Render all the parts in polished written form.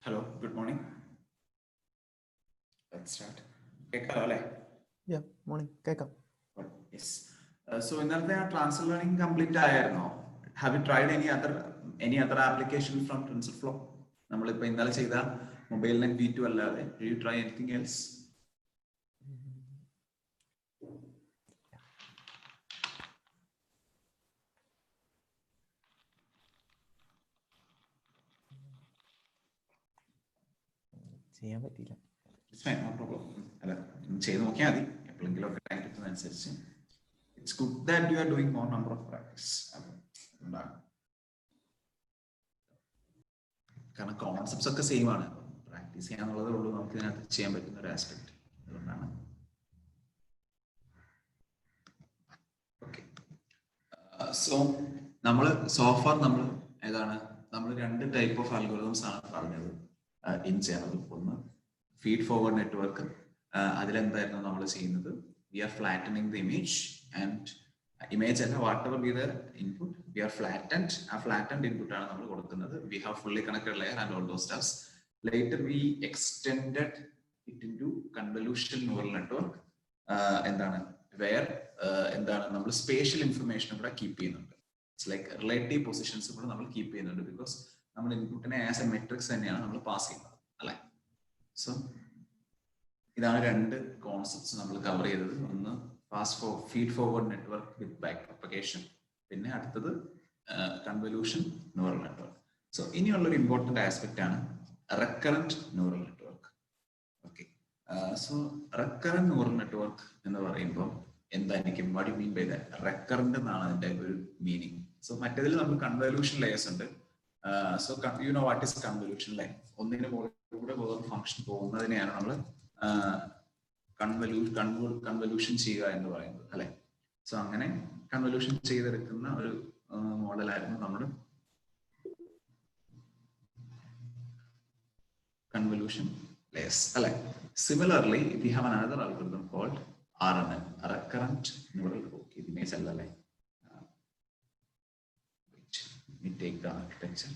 Hello, good morning. Let's start. കേൾക്കാലോ അല്ലേ? Morning കേൾക്കാം. Yes. So ഇന്നലത്തെ ആ ട്രാൻസ്ഫർ ലേണിംഗ് കംപ്ലീറ്റ് ആയിരുന്നോ? Have you tried any other application from TensorFlow? നമ്മളിപ്പോ ഇന്നലെ ചെയ്ത മൊബൈൽ നെറ്റ് V2 അല്ലാതെ do you try anything else? ചെയ്യാൻ പറ്റിയില്ല. അല്ല, ചെയ്ത് നോക്കിയാൽ മതി. എപ്പോഴെങ്കിലും ഒക്കെ time കിട്ടുന്നതനുസരിച്ച്. It's good that you are doing more number of practice. കാരണം കോൺസെപ്റ്റ്സ് ഒക്കെ സെയിം ആണ്. പ്രാക്ടീസ് ചെയ്യാന്നുള്ളതേ ഉള്ളൂ നമുക്ക് ഇതിനകത്ത് ചെയ്യാൻ പറ്റുന്ന ഒരു ആസ്പെക്ട്. അതുകൊണ്ടാണ്. ഓക്കെ, സോ നമ്മൾ സോഫാർ നമ്മൾ ഏതാണ് നമ്മൾ രണ്ട് ടൈപ്പ് ഓഫ് അൽഗോരിതംസ് ആണ് പറഞ്ഞത് ഇൻ ജനറൽ. ഒന്ന് ഫീഡ് ഫോർവേഡ് നെറ്റ്വർക്ക്. അതിലെന്തായിരുന്നു നമ്മൾ ചെയ്യുന്നത്? We are flattening the image and image അല്ല, whatever be the input we are flattened. ആ ഫ്ലാറ്റൻഡ് ഇൻപുട്ട് ആണ് നമ്മൾ കൊടുക്കുന്നത്. We have fully connected layer and all those stuffs. Later we extended it into convolution neural network. എന്താണ് where എന്താണ് നമ്മൾ spatial information കൂടെ keep ചെയ്യുന്നുണ്ട്. It's like relative positions കൂടെ നമ്മൾ കീപ്പ് ചെയ്യുന്നുണ്ട്. ബിക്കോസ് നമ്മൾ ഇൻപുട്ടിനെ ആസ് എ മെട്രിക്സ് തന്നെയാണ് നമ്മൾ പാസ് ചെയ്യുന്നത് അല്ലെ. സോ ഇതാണ് രണ്ട് കോൺസെപ്റ്റ്സ് നമ്മൾ കവർ ചെയ്തത്. ഒന്ന് feed forward network with back propagation, പിന്നെ അടുത്തത് കൺവല്യൂഷൻ ന്യൂറൽ നെറ്റ്വർക്ക്. സോ ഇനിയുള്ളൊരു ഇമ്പോർട്ടന്റ് ആസ്പെക്ട് ആണ് recurrent neural network. Okay, so recurrent neural network എന്ന് പറയുമ്പോൾ എന്തായിരിക്കും? What you mean by that? Recurrent എന്നാണ് അതിന്റെ ഒരു മീനിങ്. സോ മറ്റേതിൽ നമ്മൾ കൺവല്യൂഷൻ ലെയേഴ്സ് ഉണ്ട്. So you know what is convolution layer? ഒന്നിന് കൂടെ വേറെ ഫംഗ്ഷൻ പോകുന്നതിനെയാണ് നമ്മൾ കൺവല്യൂഷൻ ചെയ്യുക എന്ന് പറയുന്നത് അല്ലെ. സോ അങ്ങനെ കൺവല്യൂഷൻ ചെയ്തെടുക്കുന്ന ഒരു മോഡലായിരുന്നു നമ്മുടെ കൺവല്യൂഷൻ ലെയേഴ്സ് അല്ലെ. Similarly we have another algorithm called RNN, recurrent neural. Okay, image allale. We take the architecture.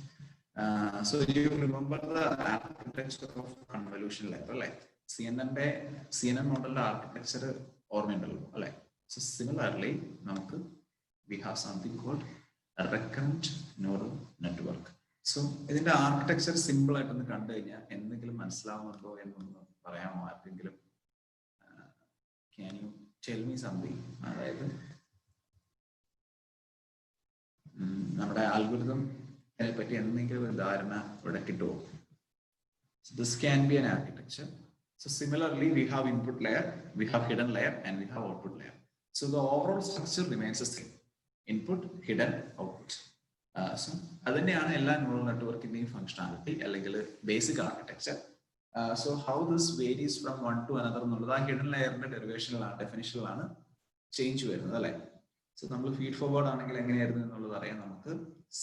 So you remember the architecture of convolution layer, right? CNN model architecture ഓർമ്മയുണ്ടല്ലോ അല്ലെ. So similarly നമുക്ക് we have something called a recurrent neural network. So ഇതിന്റെ architecture simple ആയിട്ടൊന്ന് കണ്ടു കഴിഞ്ഞാൽ എന്തെങ്കിലും മനസ്സിലാവുന്നുണ്ടോ എന്നൊന്ന് പറയാമോ ആർക്കെങ്കിലും? Can you tell me something? അതായത് നമ്മുടെ അൽഗോരിതം പറ്റി എന്തെങ്കിലും ഒരു ധാരണ ഇവിടെ കിട്ടുമോ? This can be an architecture. So similarly, we have input layer, we have hidden layer, and we have output layer. So the overall structure remains the same: input, hidden, output. So അതുതന്നെയാണ് എല്ലാ neural നെറ്റ്വർക്കിന്റെയും functionality അല്ലെങ്കിൽ basic architecture. So how this varies from one to another എന്നുള്ളത് ആ hidden ലെയറിന്റെ ഡെഫിനിഷനിലാണ് change വരുന്നത് അല്ലെ. So നമ്മൾ feed forward ആണെങ്കിൽ എങ്ങനെയായിരുന്നു എന്നുള്ളത് അറിയാം നമുക്ക്.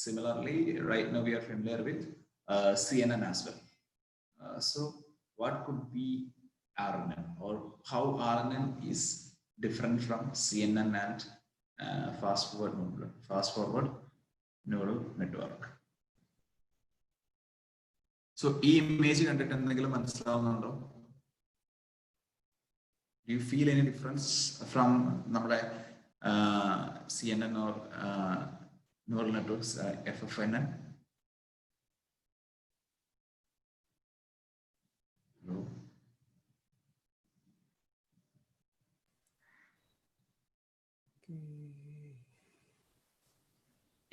Similarly right now we are familiar with CNN as well. So what could be RNN, or how RNN is different from CNN and fast forward neural network? So ഈ image കണ്ടിട്ട് എന്തെങ്കിലും മനസ്സിലാവുന്നുണ്ടോ? Do you feel any difference from നമ്മുടെ CNN or neural networks, FFNN?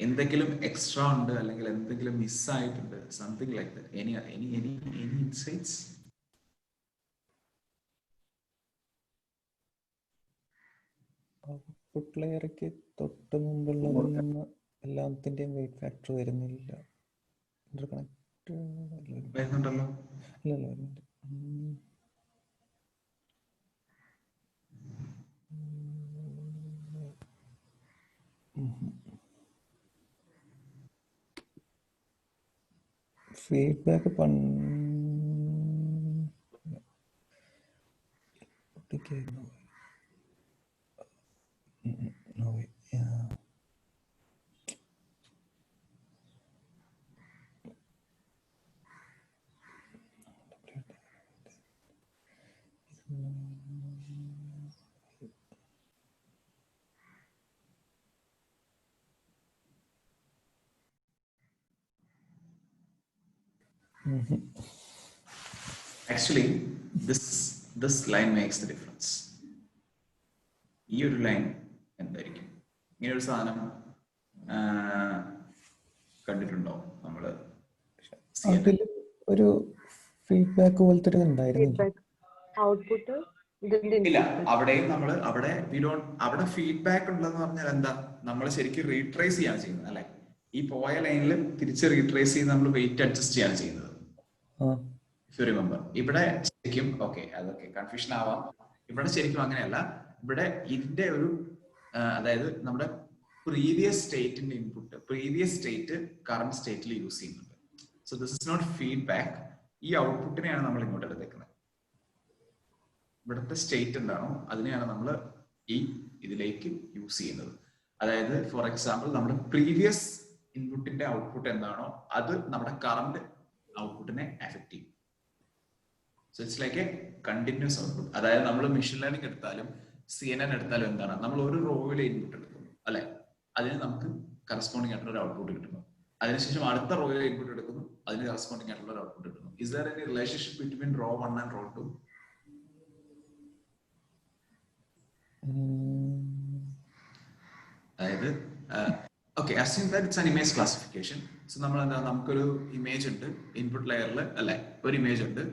എന്തെങ്കിലും extra ഉണ്ട് അല്ലെങ്കിൽ എന്തെങ്കിലും മിസ്സായിട്ടുണ്ട്? Something like that. Any insights? Output ലെയർക്ക് തൊട്ട് മുമ്പുള്ളതിൽ നിന്ന് എല്ലാത്തിന്റെയും വെയിറ്റ് ഫാക്ടർ വരുന്നില്ല. ഇന്റർകണക്ട് വരുന്നുണ്ടല്ലോ. അല്ലല്ലോ, വരുന്നുണ്ട്. Feedback Actually, this line makes the difference. ഈ ഒരു ലൈൻ എന്തായിരിക്കും? ഇങ്ങനെ ഒരു സാധനം കണ്ടിട്ടുണ്ടോ നമ്മള്? അതിൽ ഒരു ഫീഡ്ബാക്ക് പോലത്തെ ഒരു ഉണ്ടായിരുന്നില്ല. ഔട്ട്പുട്ട് ഇല്ല, അവിടെയും നമ്മള് അവിടെ ഫീഡ്ബാക്ക് ഉള്ളതെന്ന് പറഞ്ഞാൽ എന്താ, നമ്മൾ ശരിക്കും റീട്രേസ് ചെയ്യാണ് ചെയ്യുന്നത് അല്ലെ? ഈ പോയ ലൈനിൽ തിരിച്ച് റീട്രേസ് ചെയ്ത് നമ്മൾ വെയിറ്റ് അഡ്ജസ്റ്റ് ചെയ്യാണ് ചെയ്യുന്നത്. ഇഫ് യു റിമെമ്പർ, ഇവിടെ ശരിക്കും ഓക്കെ, അതൊക്കെ കൺഫ്യൂഷൻ ആവാം. ഇവിടെ ശരിക്കും അങ്ങനെയല്ല. ഇവിടെ ഇതിന്റെ ഒരു അതായത് നമ്മുടെ പ്രീവിയസ് സ്റ്റേറ്റിന്റെ ഇൻപുട്ട് പ്രീവിയസ് സ്റ്റേറ്റ് കറന്റ് സ്റ്റേറ്റിൽ യൂസ് ചെയ്യുന്നുണ്ട്. So this is not feedback. ഈ ഔട്ട്പുട്ടിനെയാണ് നമ്മൾ ഇങ്ങോട്ട് എടുത്തേക്കുന്നത്. ഇവിടുത്തെ സ്റ്റേറ്റ് എന്താണോ അതിനെയാണ് നമ്മൾ ഈ ഇതിലേക്ക് യൂസ് ചെയ്യുന്നത്. അതായത് ഫോർ എക്സാമ്പിൾ നമ്മുടെ പ്രീവിയസ് ഇൻപുട്ടിന്റെ ഔട്ട്പുട്ട് എന്താണോ അത് നമ്മുടെ കറന്റ് ഔട്ട്പുട്ടിനെ എഫക്ട് ചെയ്യും. So it's like A continuous output. അതായത് നമ്മൾ മെഷീൻ ലേണിംഗ് എടുത്താലും CNN എടുത്താലും എന്താണ്, നമ്മൾ ഒരു റോയിലെ ഇൻപുട്ട് എടുക്കുന്നു അല്ലെ, അതിന് നമുക്ക് കറസ്പോണ്ടിങ് ആയിട്ടുള്ള ഒരു ഔട്ട്പുട്ട് കിട്ടുന്നു. അതിനുശേഷം അടുത്ത റോയിലെ ഇൻപുട്ട് എടുക്കുന്നു, അതിന് കറസ്പോണ്ടിങ് ആയിട്ടുള്ള ഒരു ഔട്ട്പുട്ട് കിട്ടുന്നു. Is there any relationship between row 1 and row 2? അതായത് okay, assume that it's an image classification. So നമ്മൾ എന്താ, നമുക്കൊരു ഇമേജ് ഉണ്ട് ഇൻപുട്ട് ലെയറിൽ അല്ലെ, ഒരു ഇമേജ് ഉണ്ട്.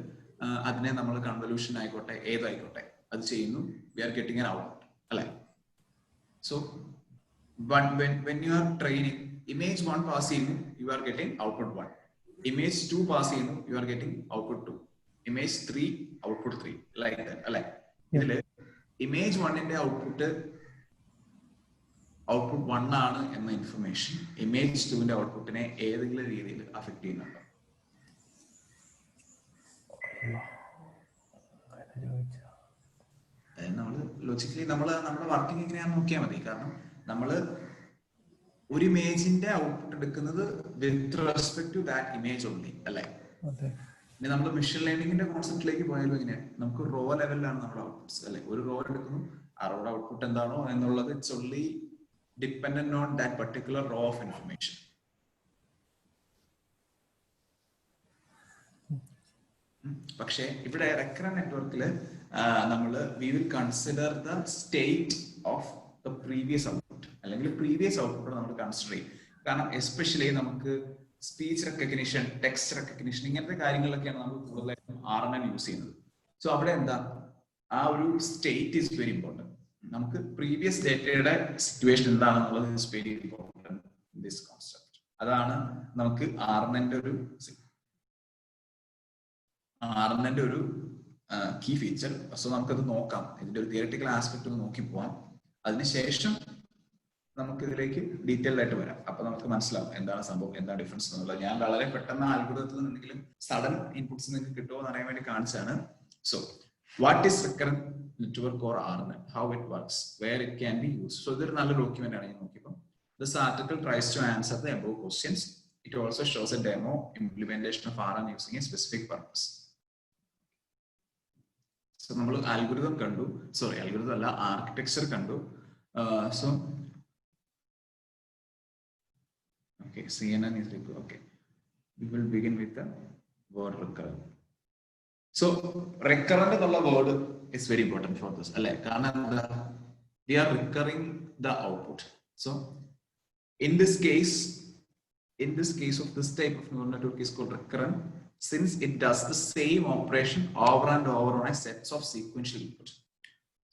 അതിനെ നമ്മൾ കൺവല്യൂഷൻ ആയിക്കോട്ടെ ഏതായിക്കോട്ടെ അത് ചെയ്യുന്നു. We are getting an output അല്ലെ. So when you are training, image 1 pass ചെയ്യുന്നു, you are getting output 1. image 2 pass ചെയ്യുന്നു, you are getting output 2. image 3 output 3, like that അല്ലെ. ഇതില് image 1ന്റെ ഔട്ട്പുട്ട് 1 ആണ് എന്ന ഇൻഫർമേഷൻ image 2ന്റെ ഔട്ട്പുട്ടിനെ ഏതെങ്കിലും രീതിയിൽ അഫക്ട് ചെയ്യുന്നുണ്ടോ? നമ്മള് ലോജിക്കലി നമ്മുടെ വർക്കിംഗ് എങ്ങനെയാണെന്ന് നോക്കിയാൽ മതി. കാരണം നമ്മള് ഒരു ഇമേജിന്റെ ഔട്ട്പുട്ട് എടുക്കുന്നത് with respect to that image only അല്ലെ. ഇനി നമ്മൾ മെഷീൻ ലേണിംഗിന്റെ കോൺസെപ്റ്റിലേക്ക് പോയാലും എങ്ങനെയാണ്, നമുക്ക് റോ ലെവലിലാണ് നമ്മുടെ ഔട്ട്പുട്ട്സ് അല്ലെ. ഒരു റോ എടുക്കുന്നു, ആ റോയുടെ ഔട്ട്പുട്ട് എന്താണോ എന്നുള്ളത് it's only dependent on that particular row of information. പക്ഷേ ഇവിടെ റെക്കറന്റ് നെറ്റ്വർക്കില് നമ്മള് we will consider the state of the previous output, അല്ലെങ്കിൽ പ്രീവിയസ് ഔട്ട്പുട്ട് നമ്മൾ കൺസിഡർ ചെയ്യും. കാരണം എസ്പെഷ്യലി നമുക്ക് സ്പീച്ച് റെക്കഗ്നിഷൻ, ടെക്സ്റ്റ് റെക്കഗ്നിഷൻ ഇങ്ങനത്തെ കാര്യങ്ങളിലൊക്കെയാണ് നമ്മൾ കൂടുതലായിട്ടും RNN യൂസ് ചെയ്യുന്നത്. സോ അവിടെ എന്താ, ആ ഒരു സ്റ്റേറ്റ് ഈസ് വെരി ഇമ്പോർട്ടന്റ്. നമുക്ക് പ്രീവിയസ് ഡേറ്റയുടെ സിറ്റുവേഷൻ എന്താണെന്നുള്ളത് is very important in this concept. അതാണ് നമുക്ക് RNNന്റെ ഒരു കീ ഫീച്ചർ. സോ നമുക്കത് നോക്കാം, ഇതിന്റെ ഒരു തിയററ്റിക്കൽ ആസ്പെക്ട് ഒന്ന് നോക്കി പോവാം. അതിനുശേഷം നമുക്ക് ഇതിലേക്ക് ഡീറ്റെയിൽഡ് ആയിട്ട് വരാം. അപ്പൊ നമുക്ക് മനസ്സിലാവും എന്താണ് സംഭവം, എന്താണ് ഡിഫറൻസ് എന്നുള്ളത്. ഞാൻ വളരെ പെട്ടെന്ന് അൽഗോരിതത്തിൽ നിന്നെങ്കിലും സഡൻ ഇൻപുട്സ് നിങ്ങൾക്ക് കിട്ടുമോ എന്ന് അറിയാൻ വേണ്ടി കാണിച്ചാണ്. So what is recurrent network or RNN, how it works, where it can be use. So ഇതൊരു നല്ല ഡോക്യുമെന്റ് ആണ്. ഞാൻ നോക്കിയപ്പോൾ this article tries to answer the above questions. It also shows a demo implementation of RNN using a specific purpose. So നമ്മൾ algorithm കണ്ടു, sorry algorithm അല്ല, architecture കണ്ടു. So okay, CNN is equal. Okay, we will begin with the word recurrent. So recurrent എന്നുള്ള word is very important for this അല്ലെ. കാരണം എന്താ, we are recurring the output. So in this case of this type of neural network is called recurrent, since it does the same operation over and over on a sets of sequential input.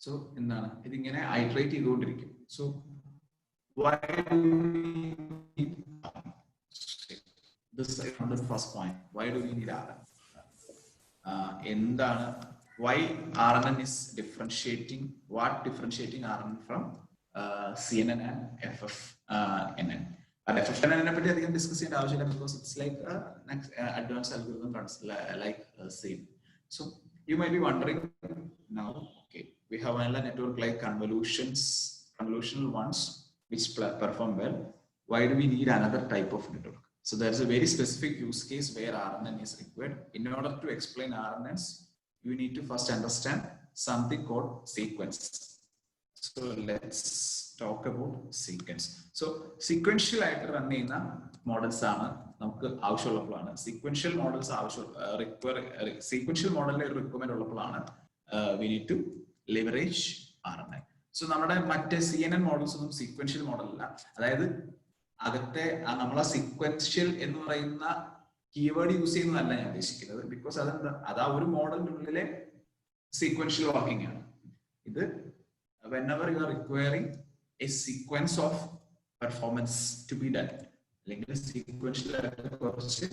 So എന്താണ്, ഇതിങ്ങനെ iterate ചെയ്തുകൊണ്ടിരിക്കും. So why do we this is the first point, why do we need RNN? എന്താണ്, why RNN is differentiating, what differentiating RNN from CNN and FFNN. FFNN നെ പറ്റി അധികം discuss ചെയ്യേണ്ട ആവശ്യമില്ല, because it's like advanced algorithm like same. So you might be wondering now, okay, we have another network like convolutional ones which perform well. Why do we need another type of network? So there's a very specific use case where RNN is required. In order to explain RNNs, you need to first understand something called sequence. So let's talk about sequence. So sequential ആയിട്ട് run ചെയ്യുന്ന models ആണ് നമുക്ക് ആവശ്യമുള്ളപ്പോഴാണ് sequential models sequential മോഡലിന്റെ ഒരു requirement ഉള്ളപ്പോഴാണ് we need to leverage RNN. So നമ്മുടെ മറ്റേ CNN മോഡൽസ് ഒന്നും സീക്വൻഷ്യൽ മോഡൽ അല്ല. അതായത് അകത്തെ നമ്മളെ സീക്വൻഷ്യൽ എന്ന് പറയുന്ന കീവേഡ് യൂസ് ചെയ്യുന്നതല്ല ഞാൻ ഉദ്ദേശിക്കുന്നത്. ബിക്കോസ് അത് ആ ഒരു മോഡലിനുള്ളിലെ സീക്വൻഷ്യൽ വർക്കിംഗ് ആണ്. ഇത് whenever you are requiring a sequence of performance to be done, അല്ലെങ്കിൽ സീക്വൻഷ്യൽ ആയിട്ട് കുറച്ച്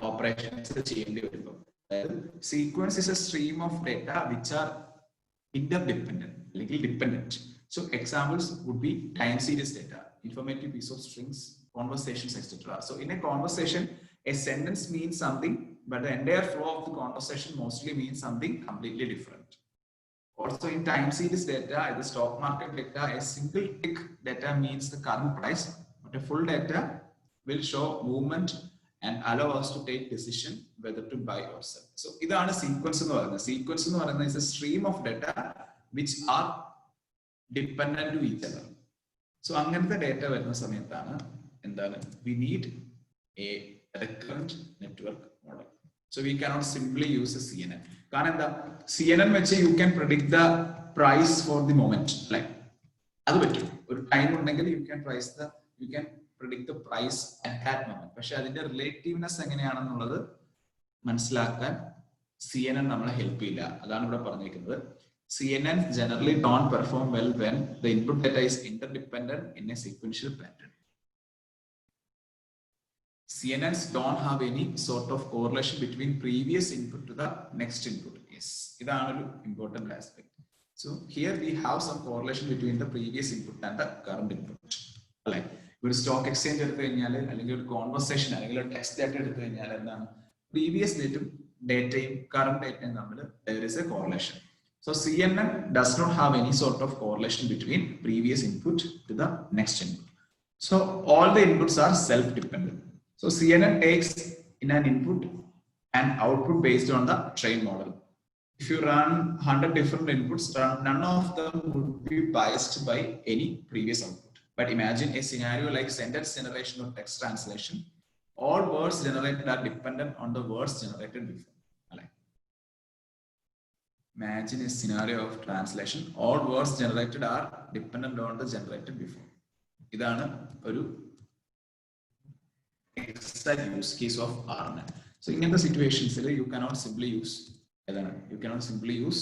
ഓപ്പറേഷൻസ് ചെയ്യേണ്ടി വരുമ്പോൾ, അതായത് sequence is A stream of data which are interdependent, അല്ലെങ്കിൽ dependent. So examples would be time series data, informative piece of strings, conversations, etc. So in a conversation, a sentence means something, but the entire flow of the conversation mostly means something completely different. Also in time series data, the stock market data, a single tick data means the current price, but a full data will show movement and allow us to take decision whether to buy or sell. So ഇതാണ് sequence എന്ന് പറയുന്നത്. Sequence എന്ന് പറയുന്നത് is a stream of data which are dependent to each other. So അങ്ങനത്തെ data വരുന്ന സമയത്താണ് എന്താണ് we need a recurrent network model. So we cannot simply use a CNN. കാരണം എന്താ, CNN വെച്ച് you can predict the price for the moment. Like അത് പറ്റും. ഒരു ടൈം ഉണ്ടെങ്കിൽ you can predict the price at that moment. പക്ഷെ അതിന്റെ റിലേറ്റീവ്നെസ് എങ്ങനെയാണെന്നുള്ളത് മനസ്സിലാക്കാൻ CNN നമ്മളെ ഹെൽപ്പ് ചെയ്യില്ല. അതാണ് ഇവിടെ പറഞ്ഞിരിക്കുന്നത്. CNN generally don't perform well when the input data is interdependent in a sequential pattern. CNNs don't have any sort of correlation between previous input to the next input. Yes, ഇതാണ് ഒരു important aspect. So here we have some correlation between the previous input and the current input. അല്ലെ, ഒരു stock exchange എടുത്തു കഴിഞ്ഞാൽ, അല്ലെങ്കിൽ ഒരു conversation, അല്ലെങ്കിൽ ഒരു ടെക്സ്റ്റ് ഡേറ്റ എടുത്തു കഴിഞ്ഞാൽ എന്താണ്, പ്രീവിയസ് ഡേറ്റയും കറന്റ് ഡേറ്റയും തമ്മിൽ there is a correlation. So CNN does not have any sort of correlation between previous input to the next input. So all the inputs are self-dependent. So CNN takes in an input and output based on the trained model. If you run 100 different inputs, none of them would be biased by any previous output. But imagine a scenario like sentence generation or text translation. All words generated are dependent on the words generated before. Imagine a scenario of translation. All words generated are dependent on the generated before. ഇതാണ് ഒരു exact use case of RNN. So ഇങ്ങനത്തെ സിറ്റുവേഷൻസിൽ you cannot simply use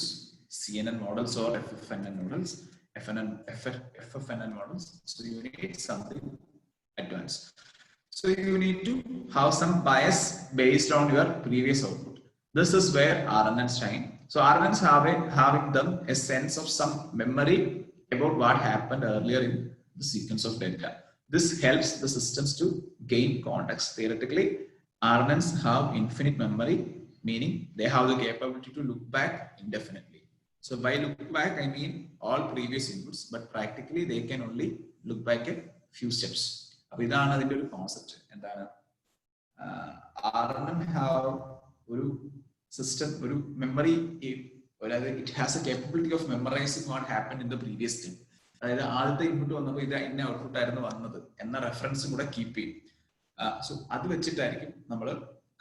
CNN models or FFNN models. FFNN models. So you need something advanced. So you need to have some bias based on your previous output. This is where RNNs shine. So RNNs having them a sense of some memory about what happened earlier in the sequence of data. This helps the systems to gain context. Theoretically, RNNs have infinite memory, meaning they have the capability to look back indefinitely. So by look back, I mean all previous inputs, but practically they can only look back a few steps. ഇതാണ് അതിന്റെ ഒരു concept. എന്താണ്, RNN have ഒരു system, ഒരു memory, അതായത് it has A capability of memorising what happen in the previous step. അതായത് ആദ്യത്തെ input വന്നപ്പോൾ ഇത് ഇന്ന ഔട്ട്പുട്ട് ആയിരുന്നു വന്നത് എന്ന റെഫറൻസും കൂടെ കീപ്പ് ചെയ്യും. സോ അത് വെച്ചിട്ടായിരിക്കും നമ്മൾ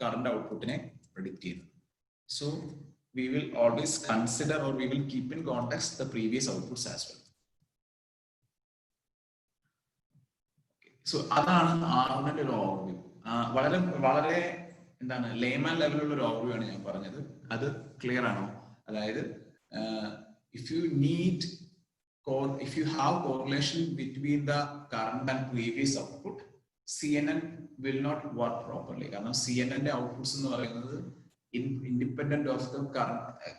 കറണ്ട് ഔട്ട്പുട്ടിനെ പ്രെഡിക്റ്റ് ചെയ്യുന്നത്. So we will always consider, or we will keep in context, the previous outputs as well. Okay. So അതാണ് RNN ഒരു ഓവർവ്യൂ. വളരെ എന്താണ് ലേമാൻ ലെവലുള്ള ഒരു ഓവർവ്യൂ ആണ് ഞാൻ പറഞ്ഞത്. അത് ക്ലിയർ ആണോ? അതായത് if you have correlation between the current and previous output, CNN will not work properly. കാരണം CNN ന്റെ ഔട്ട്പുട്ട്സ് എന്ന് പറയുന്നത് independent of the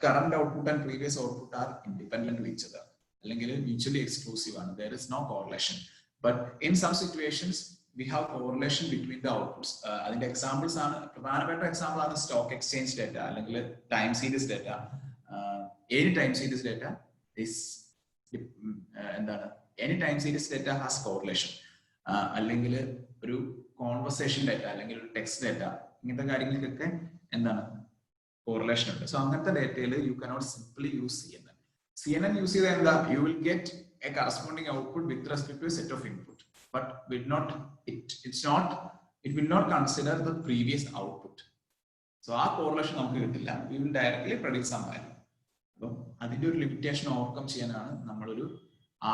current output and previous output are independent to each other, അല്ലെങ്കിൽ mutually exclusive ആണ്. There is no correlation. But in some situations we have correlation between the outputs. അതിന്റെ examples ആണ്, പ്രധാനപ്പെട്ട example ആണ് stock exchange data, അല്ലെങ്കിൽ time series data. Any time series data എന്താണ്, any time series data has correlation. അല്ലെങ്കിൽ ഒരു conversation data, അല്ലെങ്കിൽ ഒരു ടെക്സ്റ്റ് ഡേറ്റ, ഇങ്ങനത്തെ കാര്യങ്ങൾക്കൊക്കെ എന്താണ് കോറിലേഷൻ ഉണ്ട്. സോ അങ്ങനത്തെ ഡേറ്റയിൽ you cannot simply use CNN. CNN use ചെയ്താൽ എന്താ, you will get a corresponding output with respect to a set of input, but it's not it will not consider the previous output. So our correlation നമുക്ക് കിട്ടില്ല. We will directly predict some value. അപ്പം അതിന്റെ ഒരു limitation overcome ചെയ്യാനാണ് നമ്മളൊരു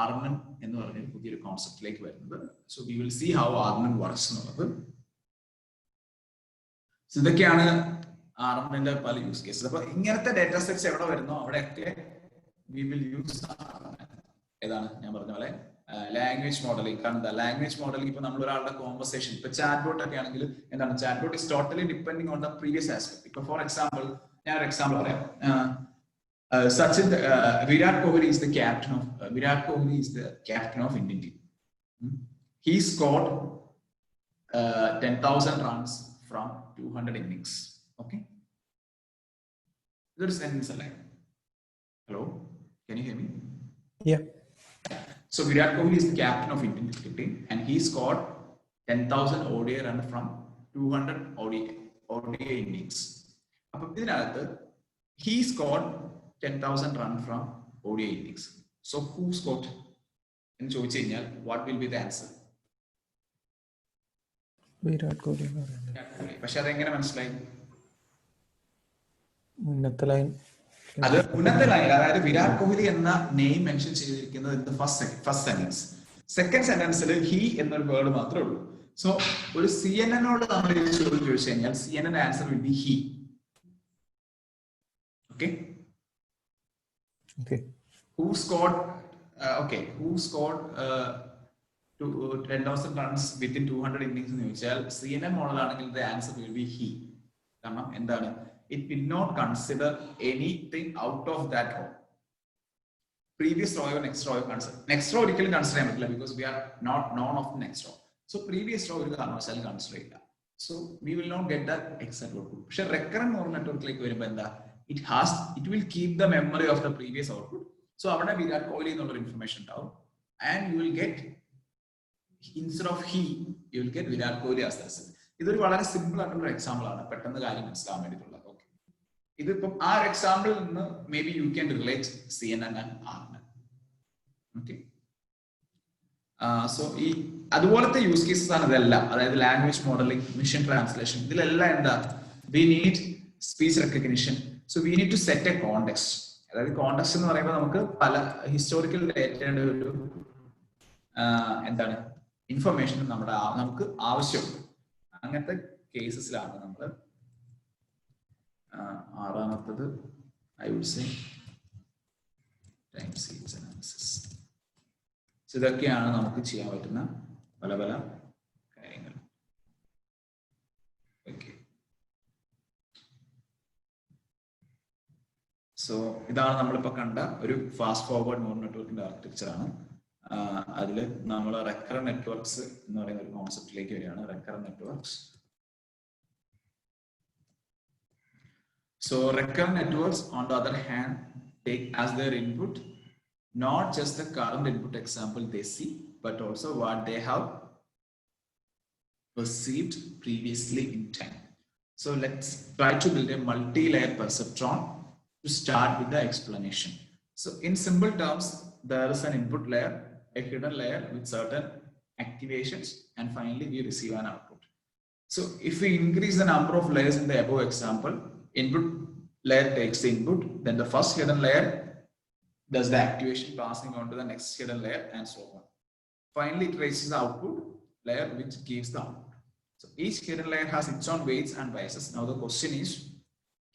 RNN എന്ന് പറഞ്ഞ പുതിയൊരു കോൺസെപ്റ്റിലേക്ക് വരുന്നത്. So we will see how RNN works എന്നുള്ളത്. ഇതൊക്കെയാണ് RNNന്റെ പല യൂസ് കേസസ്. അപ്പൊ ഇങ്ങനത്തെ ഡേറ്റ സെറ്റ്സ് എവിടെ വരുന്നോ അവിടെയൊക്കെ വി വിൽ യൂസ് ഏതാണ് ഞാൻ പറഞ്ഞ പോലെ ലാംഗ്വേജ് മോഡലിംഗ്. കാരണം എന്താ ലാംഗ്വേജ് മോഡലിംഗ് ഇപ്പൊ നമ്മൾ ഒരാളുടെ കോൺവെർസേഷൻ ഇപ്പൊ ചാറ്റ് ബോട്ട് ഒക്കെ ആണെങ്കിൽ എന്താണ് chat bot is totally depending on the previous aspect. ഇപ്പൊ ഫോർ എക്സാമ്പിൾ ഞാൻ ഒരു എക്സാമ്പിൾ പറയാം. Sachin, Virat Kohli is the captain of Indian team. He scored 10,000 runs from 200 innings. Okay, there is sentence alive. Hello, can you hear me? Yeah. So Virat Kohli is the captain of Indian cricket team, and he scored 10,000 ODI runs from 200 ODI innings. Appo idinathu he scored 10,000 runs from ODI innings. So who scored? In ചോദിച്ചു കഴിഞ്ഞാൽ what will be the answer? Virat Kohli. പക്ഷെ അതെങ്ങനെ മനസ്സിലായി? മുന്നത്തെ line അത് മുന്നത്തെ line, അതായത് വിരാട് കോഹ്ലി എന്ന നെയിം മെൻഷൻ ചെയ്തിരിക്കുന്നത് in the first sentence. Second സെന്റൻസിൽ ഹി എന്നൊരു വേർഡ് മാത്രമേ ഉള്ളൂ. സോ ഒരു CNN-നോട് നമ്മൾ ചോദിച്ചു കഴിഞ്ഞാൽ CNN answer will be he. Okay, who scored 10,000 runs within 200 innings എന്ന് ചോദിച്ചാൽ CNN മോഡൽ ആണെങ്കിൽ the answer will be he. കാരണം എന്താണ്, it will not consider anything out of that row. Previous row or next row consider. Next row ഒരിക്കലും consider ചെയ്യാൻ പറ്റില്ല because we are not known of the next row. So previous row ഒരു കാരണവശാലും consider ചെയ്യില്ല. So we will not get that exact output. പക്ഷെ recurrent neural നെറ്റ്വർക്കിലേക്ക് വരുമ്പോൾ എന്താ, it will keep the memory of the previous output. So അവിടെ വിരാട് കോഹ്ലി എന്നുള്ള information ഉണ്ടാവും, and you will get, instead of he, you will get Virat Kohli as the result. ഇതൊരു വളരെ simple ആയിട്ടുള്ള എക്സാമ്പിൾ ആണ്, പെട്ടെന്ന് കാര്യം മനസ്സിലാവാൻ വേണ്ടിയിട്ടുള്ളത്. ഓക്കെ, ഇതിപ്പം ആ എക്സാമ്പിളിൽ നിന്ന് may be you can relate CNN and RNN. Okay, so ഈ അതുപോലത്തെ യൂസ് കേസസ് ആണ് ഇതെല്ലാം. അതായത് ലാംഗ്വേജ് മോഡലിംഗ്, മിഷൻ ട്രാൻസ്ലേഷൻ, ഇതിലെല്ലാം എന്താ, we need speech recognition. So we need to set a context. അതായത് കോണ്ടെക്സ്റ്റ് എന്ന് പറയുമ്പോൾ നമുക്ക് പല ഹിസ്റ്റോറിക്കൽ ഡേറ്റയുടെ ഒരു എന്താണ് ഇൻഫർമേഷൻ നമുക്ക് ആവശ്യമുണ്ട്. അങ്ങനത്തെ കേസസിലാണ് നമ്മൾ ആറാമത്തത് I would say time series analysis. ഇതൊക്കെയാണ് നമുക്ക് ചെയ്യാൻ പറ്റുന്ന പല പല കാര്യങ്ങൾ. ഓക്കെ, സോ ഇതാണ് നമ്മളിപ്പോ കണ്ട ഒരു ഫാസ്റ്റ് ഫോർവേഡ് ന്യൂറൽ നെറ്റ്വർക്കിന്റെ ആർക്കിടെക്ചർ ആണ്. അതിൽ നമ്മൾ റെക്കറന്റ് നെറ്റ്വർക്ക്സ് എന്ന് പറയുന്ന ഒരു കോൺസെപ്റ്റിലേക്ക് വരികയാണ്. Recurrent networks. So recurrent networks on the other hand take as their input not just the current input example they see, but also what they have perceived previously in time. So let's try to build a multi-layer perceptron to start with the explanation. So in simple terms, there is an input layer, a hidden layer with certain activations, and finally we receive an output. So if we increase the number of layers in the above example, input layer takes the input, then the first hidden layer does the activation, passing on to the next hidden layer, and so on. Finally, it raises the output layer, which gives the output. So each hidden layer has its own weights and biases. Now the question is,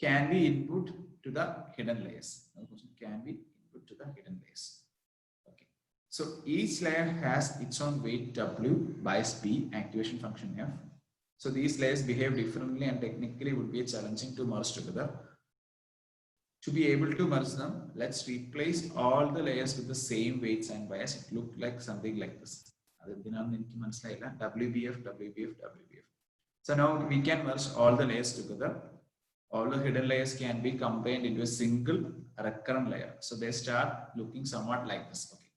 can we input to the hidden layers? Now the question, can we input to the hidden layers? Okay. So each layer has its own weight W, bias P, activation function F. So these layers behave differently and technically would be challenging to merge together. To be able to merge them, let's replace all the layers with the same weights and bias. It looked like something like this. WBF, WBF, WBF. So now we can merge all the layers together. All the hidden layers can be combined into a single recurrent layer. So they start looking somewhat like this. Okay.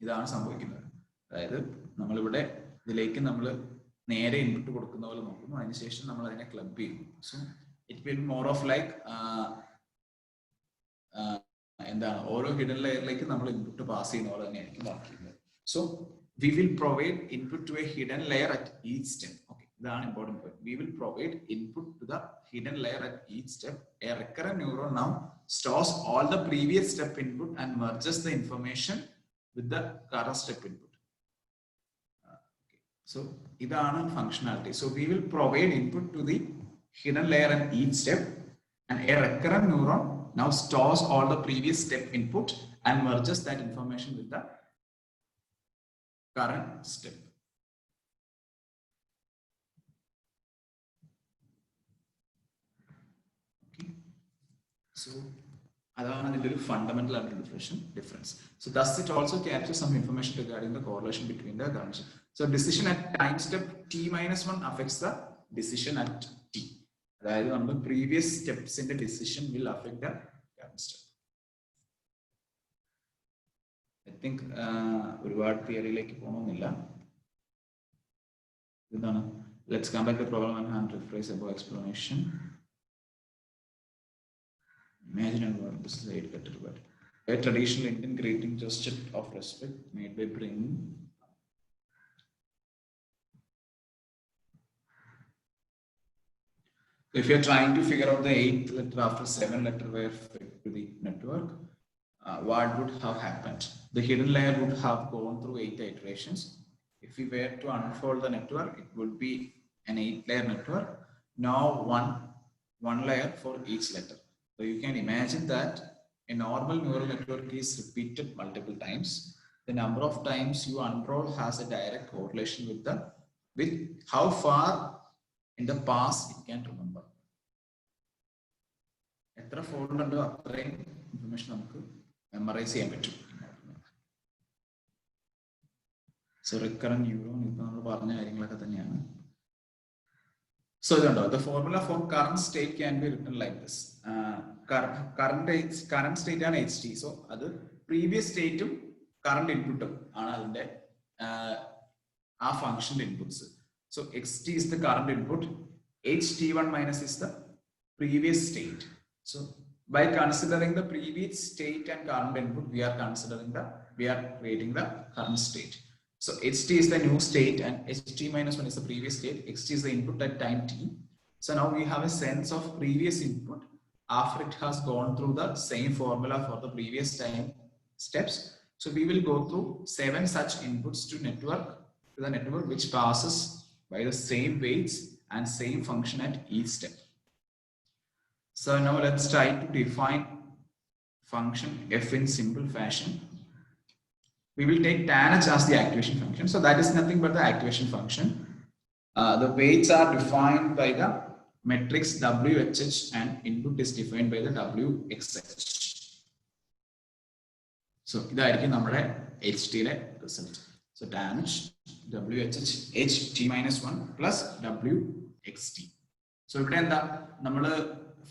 ഇതാണ് സംഭവിക്കുന്നത്. അതായത് നമ്മളിവിടെ ഇതിലേക്ക് നമ്മൾ നേരെ input കൊടുക്കുന്ന പോലെ നോക്കുന്നു, അതിനുശേഷം നമ്മൾ അതിനെ ക്ലബ് ചെയ്യുന്നു. So it will be more of like എന്താണ് ഓരോ ഹിഡൻ ലെയറിലേക്ക് നമ്മൾ ഇൻപുട്ട് പാസ് ചെയ്യുന്ന പോലെ തന്നെയായിരിക്കും വർക്ക് ചെയ്യുന്നത്. So we will provide input to a hidden layer at each step. Okay, that's important point. We will provide input to the hidden layer at each step. A recurrent neuron now stores all the previous step input and merges the information with the current step input. Okay. So that's functionality. So we will provide input to the hidden layer at each step, and a recurrent neuron now stores all the previous step input and merges that information with the current step. Okay. So that's the fundamental difference. So thus it also captures some information regarding the correlation between the currents. So decision at time step t-1 affects the decision at t. That is, the previous steps in the decision will affect the current step. I think ഒരുപാട് തിയറിയിലേക്ക് പോകണമെന്നില്ല. ഇതാണ്. Let's come back to the problem and rephrase above explanation. Imagine this is a traditional Indian greeting gesture of respect made by bringing if you're trying to figure out the 8th letter after 7 letter were fed to the network, what would have happened? The hidden layer would have gone through 8 iterations. If we were to unfold the network, it would be an 8-layer network. Now one layer for each letter. So you can imagine that a normal neural network is repeated multiple times. The number of times you unroll has a direct correlation with how far in the past it can remember. എത്ര fold ഉണ്ടോ അത്രയും information നമുക്ക് memorise ചെയ്യാൻ പറ്റും. So recurrent neuron ഇപ്പൊ നമ്മൾ പറഞ്ഞ കാര്യങ്ങളൊക്കെ തന്നെയാണ്. So the formula for current state can be written like this. Current state ആണ് HT. So അത് previous state ഉം current input ഉം ആണ് അതിന്റെ ആ function inputs. So XT is the current input. HT1 minus is the previous state. So by considering the previous state and current input, we are creating the current state. So HT is the new state and HT-1 is the previous state. XT is the input at time t. So now we have a sense of previous input after it has gone through the same formula for the previous time steps. So we will go through 7 such inputs to the network which passes by the same weights and same function at each step. So now let's try to define function f in simple fashion. We will take tan h as the activation function. So that is nothing but the activation function. The weights are defined by the matrix WHH and input is defined by the WXH. So this is our HT result. So tan h WHH HT-1 plus WXT. So ഇവിടെ എന്താ നമ്മൾ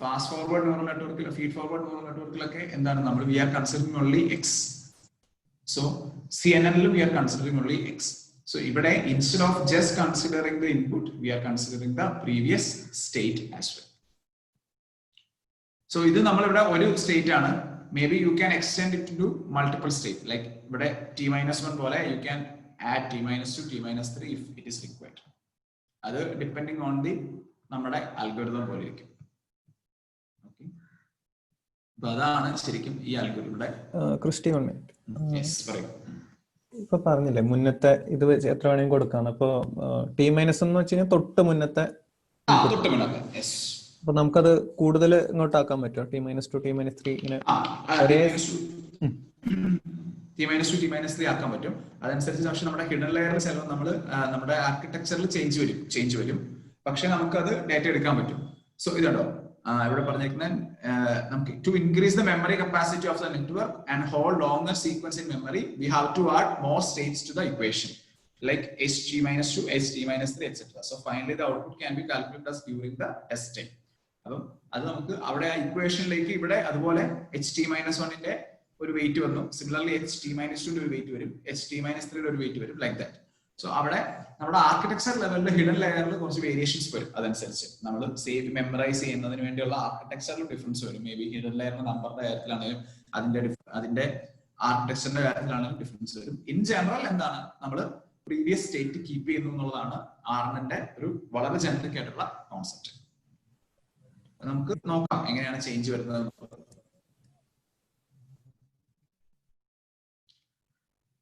fast forward neural network feed forward neural network എന്താണ് we are considering only x. So CNN we are considering only x. So instead of just considering the input, we are considering the previous state as well. So this is one state. Maybe you can extend it to multiple states. Like t-1 you can add t-2, t-3 if it is required. Other depending on the algorithm. Okay. Christy Yes, ഇപ്പൊ പറഞ്ഞില്ലേ മുന്നത്തെ ഇത് വെച്ച് എത്ര വേണമെങ്കിലും കൊടുക്കാം. അപ്പൊ t-1 എന്ന് വെച്ച് കഴിഞ്ഞാൽ തൊട്ട് മുന്നത്തെ. അപ്പൊ നമുക്കത് കൂടുതൽ ഇങ്ങോട്ടാക്കാൻ പറ്റുമോ? t-2, t-3 ഇങ്ങനെ t-3 ആക്കാൻ പറ്റും. അതനുസരിച്ച് പക്ഷെ നമ്മുടെ ഹിഡൻ ലെയറിൽ ചിലപ്പോൾ നമ്മുടെ ആർക്കിടെക്ചറിൽ ചേഞ്ച് വരും. പക്ഷെ നമുക്കത് ഡാറ്റ എടുക്കാൻ പറ്റും. സോ ഇതുണ്ടോ ഇവിടെ പറഞ്ഞിരിക്കുന്നത് നമുക്ക് to increase the memory capacity of the network and hold longer sequence in memory, we have to add more states to the equation like HT-2, HT-3, etc. So finally the output can be calculated as during the test time. അപ്പം അത് നമുക്ക് അവിടെ ഇക്വേഷനിലേക്ക് ഇവിടെ അതുപോലെ HT-1 ഒരു wait വന്നു. Similarly HT-2 ഒരു wait വരും, HT-3 ഒരു വെയിറ്റ് വരും, ലൈക്ക് ദാറ്റ്. സോ അവിടെ നമ്മുടെ ആർക്കിടെക്ചർ ലെവലിൽ ഹിഡൻ ലെയറിൽ കുറച്ച് വേരിയേഷൻസ് വരും. അതനുസരിച്ച് നമ്മൾ സേവ് മെമ്മറൈസ് ചെയ്യുന്നതിന് വേണ്ടിയുള്ള ആർക്കിടെക്ചറിൽ ഡിഫറൻസ് വരും. മേ ബി ഹിഡൻ ലെയറിന്റെ നമ്പറിന്റെ കാര്യത്തിലാണെങ്കിലും അതിന്റെ ആർക്കിടെക്ചറിന്റെ കാര്യത്തിലാണെങ്കിൽ ഡിഫറൻസ് വരും. ഇൻ ജനറൽ എന്താണ് നമ്മൾ പ്രീവിയസ് സ്റ്റേറ്റ് കീപ്പ് ചെയ്യുന്നു എന്നുള്ളതാണ് ആർമിന്റെ ഒരു വളരെ ജനറിക് ആയിട്ടുള്ള കോൺസെപ്റ്റ്. നമുക്ക് നോക്കാം എങ്ങനെയാണ് ചേഞ്ച് വരുന്നത്.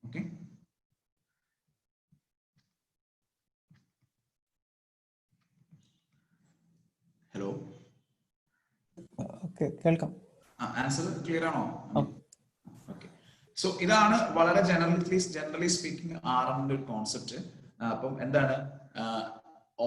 ഓക്കെ, ഹലോ, കേൾക്കാം. ആൻസർ ക്ലിയർ ആണോ? ഓക്കെ, സോ ഇതാണ് വളരെ ജനറലി സ്പീക്കിംഗ് ആർമിന്റെ ഒരു കോൺസെപ്റ്റ്. അപ്പം എന്താണ്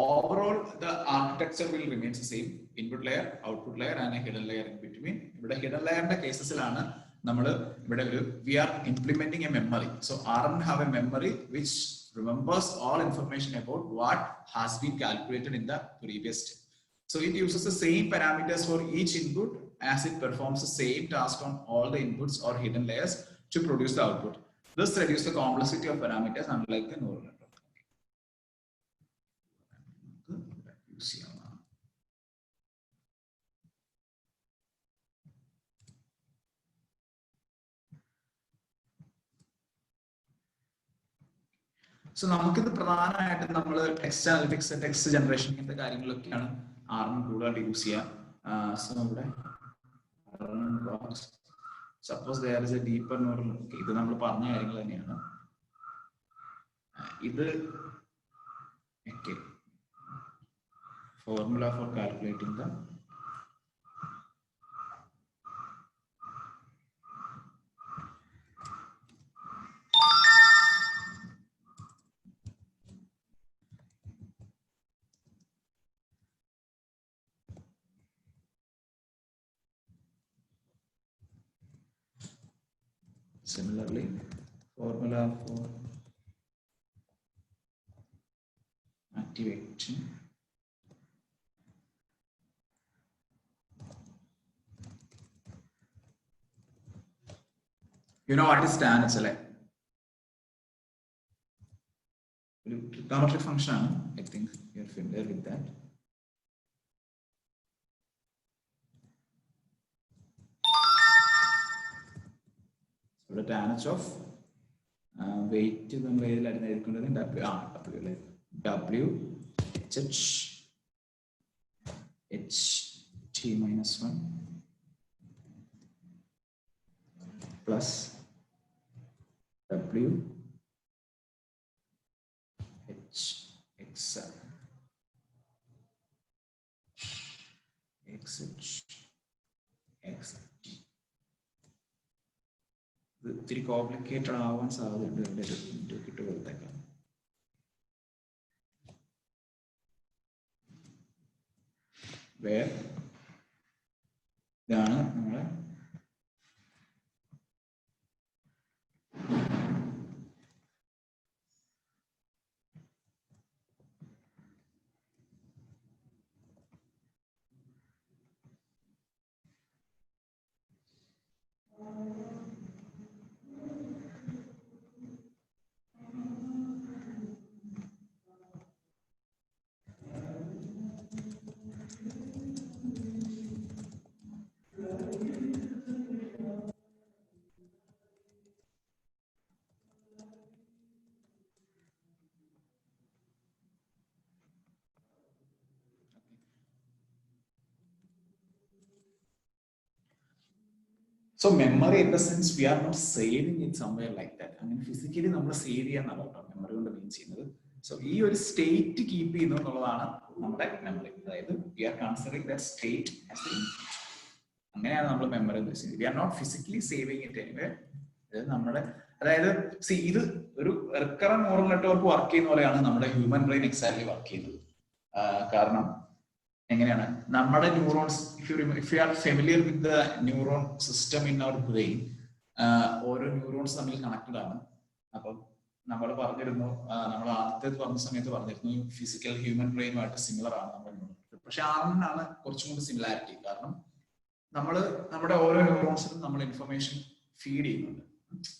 overall the architecture will remains the same. Input layer, output layer and hidden layer in between. ഇവിടെ ഹിഡൻ ലെയറിന്റെ കേസസിലാണ് നമ്മൾ ഇവിടെ ഒരു we are implementing a memory. So RNN have a memory which remembers all information about what has been calculated in the previous step. So it uses the same parameters for each input as it performs the same task on all the inputs or hidden layers to produce the output. This reduces the complexity of parameters unlike the neural network. So നമുക്കിത് പ്രധാനമായിട്ട് നമ്മൾ text analytics, text generation ഇങ്ങനത്തെ കാര്യങ്ങളൊക്കെയാണ് army കൂടുതലായിട്ട് use ചെയ്യാം. So ഇവിടെ suppose there is a deeper neural, ഇത് നമ്മൾ പറഞ്ഞ കാര്യങ്ങൾ തന്നെയാണ്. ഇത് formula for calculating the similarly formula for activating you know what is tan is a trigonometric function. I think you're familiar with that. The tan of weight നമ്മൾ ഏതിലായിരുന്നു എഴുതിക്കൊണ്ടത്? W H T minus 1 plus W H X ഇത്തിരി complicated ആവാൻ സാധ്യതയുണ്ട്. കിട്ടുമ്പോഴത്തേക്കാണ് ഇതാണ് നമ്മളെ So memory in the sense we are not saving it somewhere like that. I mean physically നമ്മൾ save ചെയ്യാന്നാണ് memory കൊണ്ട് മീൻ ചെയ്യുന്നത്. So ഈ ഒരു സ്റ്റേറ്റ് കീപ്പ് ചെയ്യുന്നു എന്നുള്ളതാണ് നമ്മുടെ മെമ്മറി. അതായത് we are considering that state as the input. അങ്ങനെയാണ് നമ്മൾ മെമ്മറി ഉദ്ദേശിക്കുന്നത്. We are not physically saving it anyway. നമ്മുടെ അതായത് ഇത് ഒരു റിക്കറന്റ് ന്യൂറൽ നെറ്റ്വർക്ക് വർക്ക് ചെയ്യുന്ന പോലെയാണ് നമ്മുടെ ഹ്യൂമൻ ബ്രെയിൻ എക്സാക്ട്ലി വർക്ക് ചെയ്യുന്നത്. കാരണം എങ്ങനെയാണ് നമ്മുടെ neurons, if you are familiar with the neuron system in our brain, ഓരോ ന്യൂറോൺസ് തമ്മിൽ കണക്റ്റഡ് ആണ്. അപ്പം നമ്മൾ പറഞ്ഞിരുന്നു, നമ്മൾ ആദ്യത്തെ പറഞ്ഞ സമയത്ത് പറഞ്ഞിരുന്നു ഫിസിക്കൽ ഹ്യൂമൻ ബ്രെയിനുമായിട്ട് സിമിലർ ആണ് നമ്മുടെ ന്യൂറോൺ. പക്ഷെ ആർമിനാണ് കുറച്ചും കൂടി സിമിലാരിറ്റി. കാരണം നമ്മുടെ ഓരോ ന്യൂറോൺസിലും നമ്മൾ ഇൻഫർമേഷൻ ഫീഡ് ചെയ്യുന്നുണ്ട്.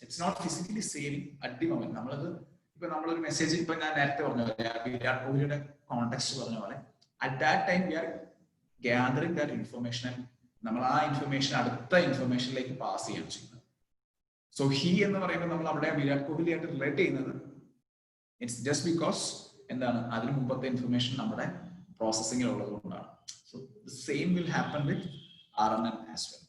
It's not physically saving at the moment. നമ്മളത് ഇപ്പൊ നമ്മളൊരു മെസ്സേജ്, ഇപ്പൊ ഞാൻ നേരത്തെ പറഞ്ഞ പോലെ വിരാട് കോഹ്ലിയുടെ കോണ്ടെക്സ്റ്റ് പറഞ്ഞ പോലെ at that time we are gathering that information and നമ്മൾ ആ ഇൻഫർമേഷൻ അടുത്ത ഇൻഫർമേഷനിലേക്ക് പാസ് ചെയ്യാൻ ചെയ്യുന്നത്. So he എന്ന് പറയുമ്പോൾ നമ്മൾ അവിടെ വിരാട് കോഹ്ലി ആയിട്ട് റിലേറ്റ് ചെയ്യുന്നത് ഇറ്റ്സ് ജസ്റ്റ് ബിക്കോസ് എന്താണ് അതിന് മുമ്പത്തെ ഇൻഫർമേഷൻ നമ്മുടെ പ്രോസസ്സിംഗിൽ ഉള്ളത് കൊണ്ടാണ്. So the same will happen with RNN as well.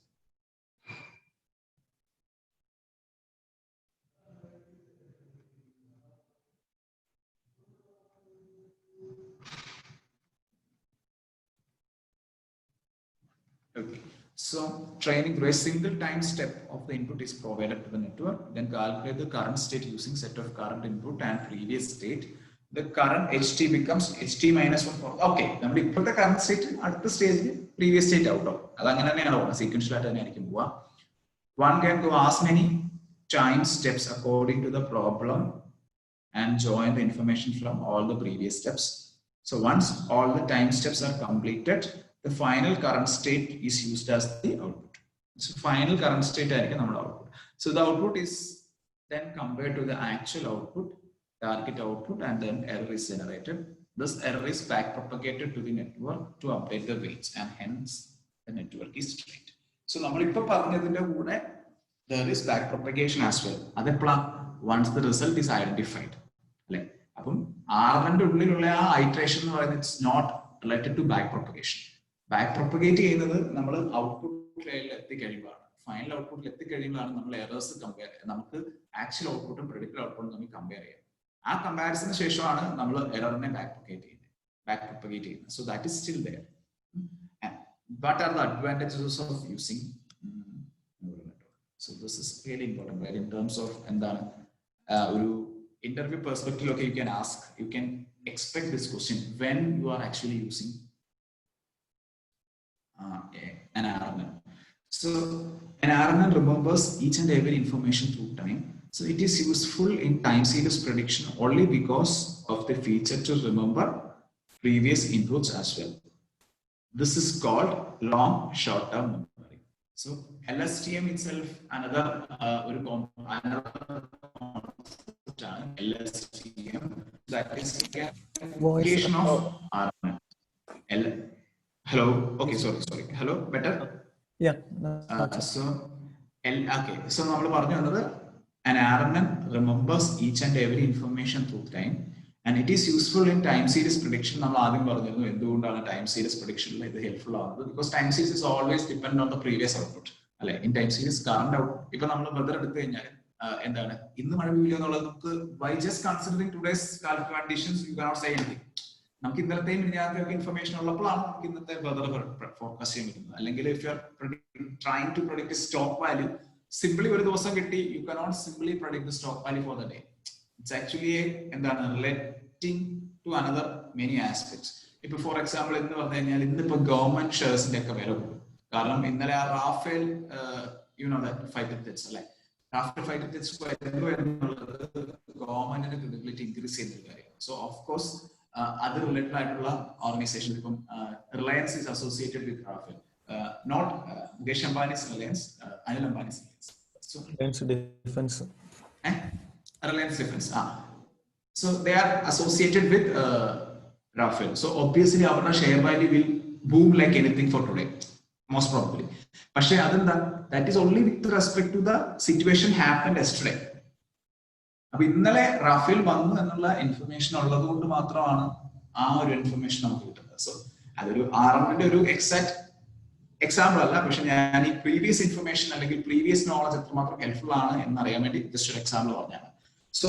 Okay. So training through a single time step of the input is provided to the network. Then calculate the current state using set of current input and previous state. The current HT becomes HT minus 1 for okay. നമ്മൾ ഇപ്പോഴത്തെ current state അടുത്ത സ്റ്റേജിൽ previous state out of. അത് അങ്ങനെ തന്നെയാണ് പോകുന്നത്. Sequential ആയിട്ട് തന്നെയായിരിക്കും പോവുക. One can go as many time steps according to the problem and join the information from all the previous steps. So once all the time steps are completed, the final current state is used as the output. So final current state ആയിരിക്കും നമ്മുടെ output. So the output is then compared to the actual output, target output, and then error is generated. This error is back propagated to the network to update the weights, and hence the network is straight. So നമ്മൾ ഇപ്പോൾ പറഞ്ഞതിന്റെ കൂടെ there is back propagation as well. അതെപ്പോഴാണ് once the result is identified. അല്ലെ? അപ്പം RNNന്റെ ഉള്ളിലുള്ള ആ iteration എന്ന് പറയുന്നത് it's not related to back propagation. Back propagate ചെയ്യുന്നത് നമ്മൾ ഔട്ട്പുട്ട് ലെയറിൽ എത്തിക്കഴിയുമ്പോഴാണ്, ഫൈനൽ ഔട്ട്പുട്ടിൽ എത്തിക്കഴിയുമ്പോഴാണ് നമ്മൾ എറേഴ്സ് കമ്പയർ, നമുക്ക് ആക്ച്വൽ ഔട്ട്പുട്ടും പ്രെഡിക്റ്റഡ് ഔട്ട്പുട്ടും നമ്മൾ കമ്പയർ ചെയ്യാം. ആ കമ്പാരിസന് ശേഷമാണ് നമ്മൾ എററിനെ ബാക്ക് പ്രൊപ്പഗേറ്റ് ചെയ്യുന്നത്. So that is still there. What are the advantages of using neural network? So this is really important right in terms of എന്താണ് ഒരു ഇന്റർവ്യൂ പെർസ്പെക്റ്റീവിലൊക്കെ you can expect this question when you are actually using an RNN. So an RNN remembers each and every information through time. So it is useful in time series prediction only because of the feature to remember previous inputs as well. This is called long short-term memory. So LSTM itself another LSTM, that is a application of RNN. Hello. Okay. Sorry. Hello. Better. Yeah. Okay. So നമ്മൾ പറഞ്ഞു വന്നത് an RNN remembers each and every information through time, and it is useful in time series prediction. നമ്മൾ ആദ്യം പറഞ്ഞിരുന്നു എന്തുകൊണ്ടാണ് time series prediction ഇത് helpful ആവുന്നത്. Because time series is always depend on the previous output. അല്ലെ? In time series current output ഇപ്പൊ നമ്മൾ weather എടുത്തു കഴിഞ്ഞാൽ എന്താണ് ഇന്ന് മഴ പെയ്യുക എന്നുള്ളത് നമുക്ക് by just considering today's conditions you cannot say anything. നമുക്ക് ഇന്നലത്തെയും ഇതിനകത്തെയൊക്കെ ഇൻഫർമേഷൻ ഉള്ളപ്പോഴാണ് നമുക്ക് ഇന്നത്തെ വെതർ ഫോർകാസ്റ്റ് ചെയ്യാൻ പറ്റുന്നത്. അല്ലെങ്കിൽ if you are trying to predict stock value, simply ഒരു ദിവസം കിട്ടി you cannot simply predict the stock value for the day. It's actually എന്താണ് relating to another many aspects. ഇപ്പൊ ഫോർ എക്സാമ്പിൾ എന്ന് പറഞ്ഞു കഴിഞ്ഞാൽ ഇന്നിപ്പോ ഗവൺമെന്റ് ഷെയർസിന്റെ ഒക്കെ വില കൂടും. കാരണം ഇന്നലെ ആ റാഫേൽ ഫൈറ്റർ ജെറ്റ്സ് അല്ലെ, റാഫേൽ ഫൈറ്റർ ജെറ്റ്സ് ഗവൺമെന്റിന്റെ ക്രെഡിബിലിറ്റി ഇൻക്രീസ് ചെയ്യുന്ന ഒരു കാര്യമാണ്. സോ ഓഫ് കോഴ്സ് അത് റിലേറ്റഡ് ആയിട്ടുള്ള ഓർഗനൈസേഷൻ ഇപ്പം Reliance is associated with Rafale, not Mukesh Ambani's Reliance, Anil Ambani's Reliance defence. So they are associated with Rafael. So obviously our share value will boom like anything for today, most probably. പക്ഷേ അതെന്താ, that is only with respect to the situation happened yesterday. അപ്പൊ ഇന്നലെ Rafale വന്നു എന്നുള്ള information ഉള്ളത് കൊണ്ട് മാത്രമാണ് ആ ഒരു ഇൻഫർമേഷൻ നമുക്ക് കിട്ടുന്നത്. സോ അതൊരു RNNന്റെ ഒരു എക്സാക്ട് എക്സാമ്പിൾ അല്ല, പക്ഷെ ഞാൻ ഈ പ്രീവിയസ് ഇൻഫർമേഷൻ അല്ലെങ്കിൽ പ്രീവിയസ് നോളജ് എത്രമാത്രം ഹെൽപ്ഫുൾ ആണ് എന്നറിയാൻ വേണ്ടി ജസ്റ്റ് ഒരു എക്സാമ്പിൾ പറഞ്ഞാണ്. So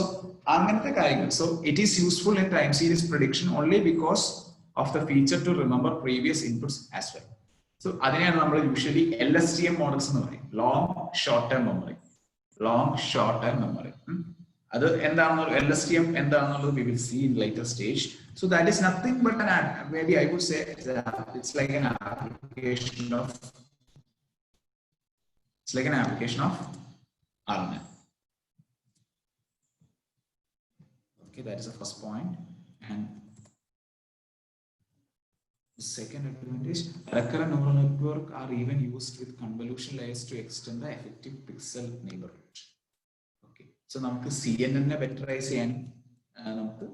അങ്ങനത്തെ കാര്യങ്ങൾ. So it is useful in time series prediction only because of the feature to remember previous inputs as well. So അതിനെയാണ് നമ്മൾ യൂഷ്വലി LSTM മോഡൽസ് എന്ന് പറയും, long short term memory. Long short term memory അത് എന്താണെന്നുള്ള LSTM എന്താണെന്നുള്ളത് we will see in later stage. So that is nothing but maybe I would say it's like an application of RNN. Okay, that is the first point. And the second advantage, recurrent neural network are even used with convolution layers to extend the effective pixel neighborhood. Okay, so നമുക്ക് CNN നെ ബെറ്ററൈസ് ചെയ്യാൻ നമുക്ക്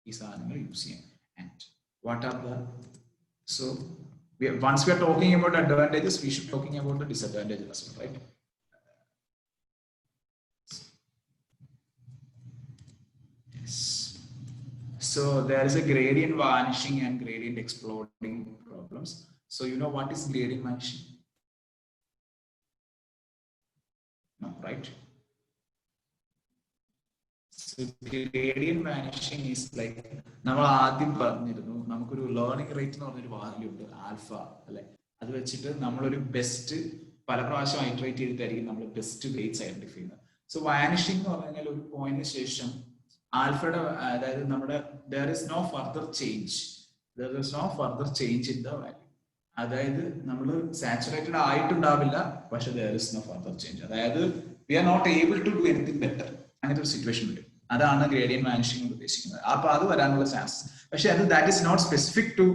ഈ സാധനങ്ങൾ use ചെയ്യാം. And what are the, so once we are talking about advantages, we should talking about the disadvantages as well, right? So there is a gradient vanishing and gradient exploding problems. So you know what is gradient vanishing? No, right? So gradient vanishing is like നമ്മൾ ആദ്യം പറഞ്ഞിരുന്നു നമുക്കൊരു learning rate എന്ന് പറഞ്ഞൊരു value ഉണ്ട് alpha അല്ലെ. അത് വെച്ചിട്ട് നമ്മളൊരു ബെസ്റ്റ് പല പ്രാവശ്യം ഐറ്ററേറ്റ് ചെയ്തിട്ടായിരിക്കും നമ്മൾ ബെസ്റ്റ് വെയിറ്റ്സ് ഐഡന്റിഫൈ ചെയ്യുന്നത്. സോ വാനിഷിംഗ് എന്ന് പറഞ്ഞു കഴിഞ്ഞാൽ ഒരു പോയിന്റിന് ശേഷം ആൽഫയുടെ അതായത് നമ്മുടെ there is no further change in the value. അതായത് നമ്മൾ സാച്ചുറേറ്റഡ് ആയിട്ടുണ്ടാവില്ല, പക്ഷെ there is no further change. അതായത് we are not able to do anything better. അങ്ങനത്തെ ഒരു സിറ്റുവേഷൻ വരും. അതാണ് ഗ്രേഡിയന്റ് വാനിഷിംഗ് ഉദ്ദേശിക്കുന്നത്. അപ്പൊ അത് വരാനുള്ള ചാൻസ്. പക്ഷെ അത് that is not specific to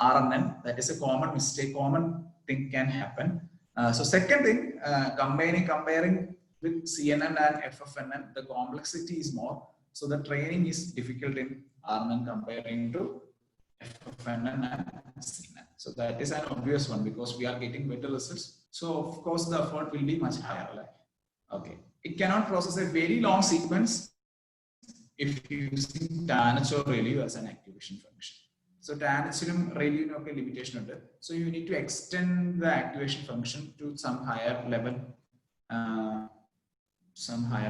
RNN. That is a common mistake, common thing can happen. So second thing, comparing with CNN and FFNN, the complexity is more. So the training is difficult in RNN comparing to FFNN and CNN. So that is an obvious one because we are getting better results. So of course the effort will be much higher. Okay. It cannot process a very long sequence if using TANH or ReLU as an activation function. So TANH and ReLU have a limitation. So you need to extend the activation function to some higher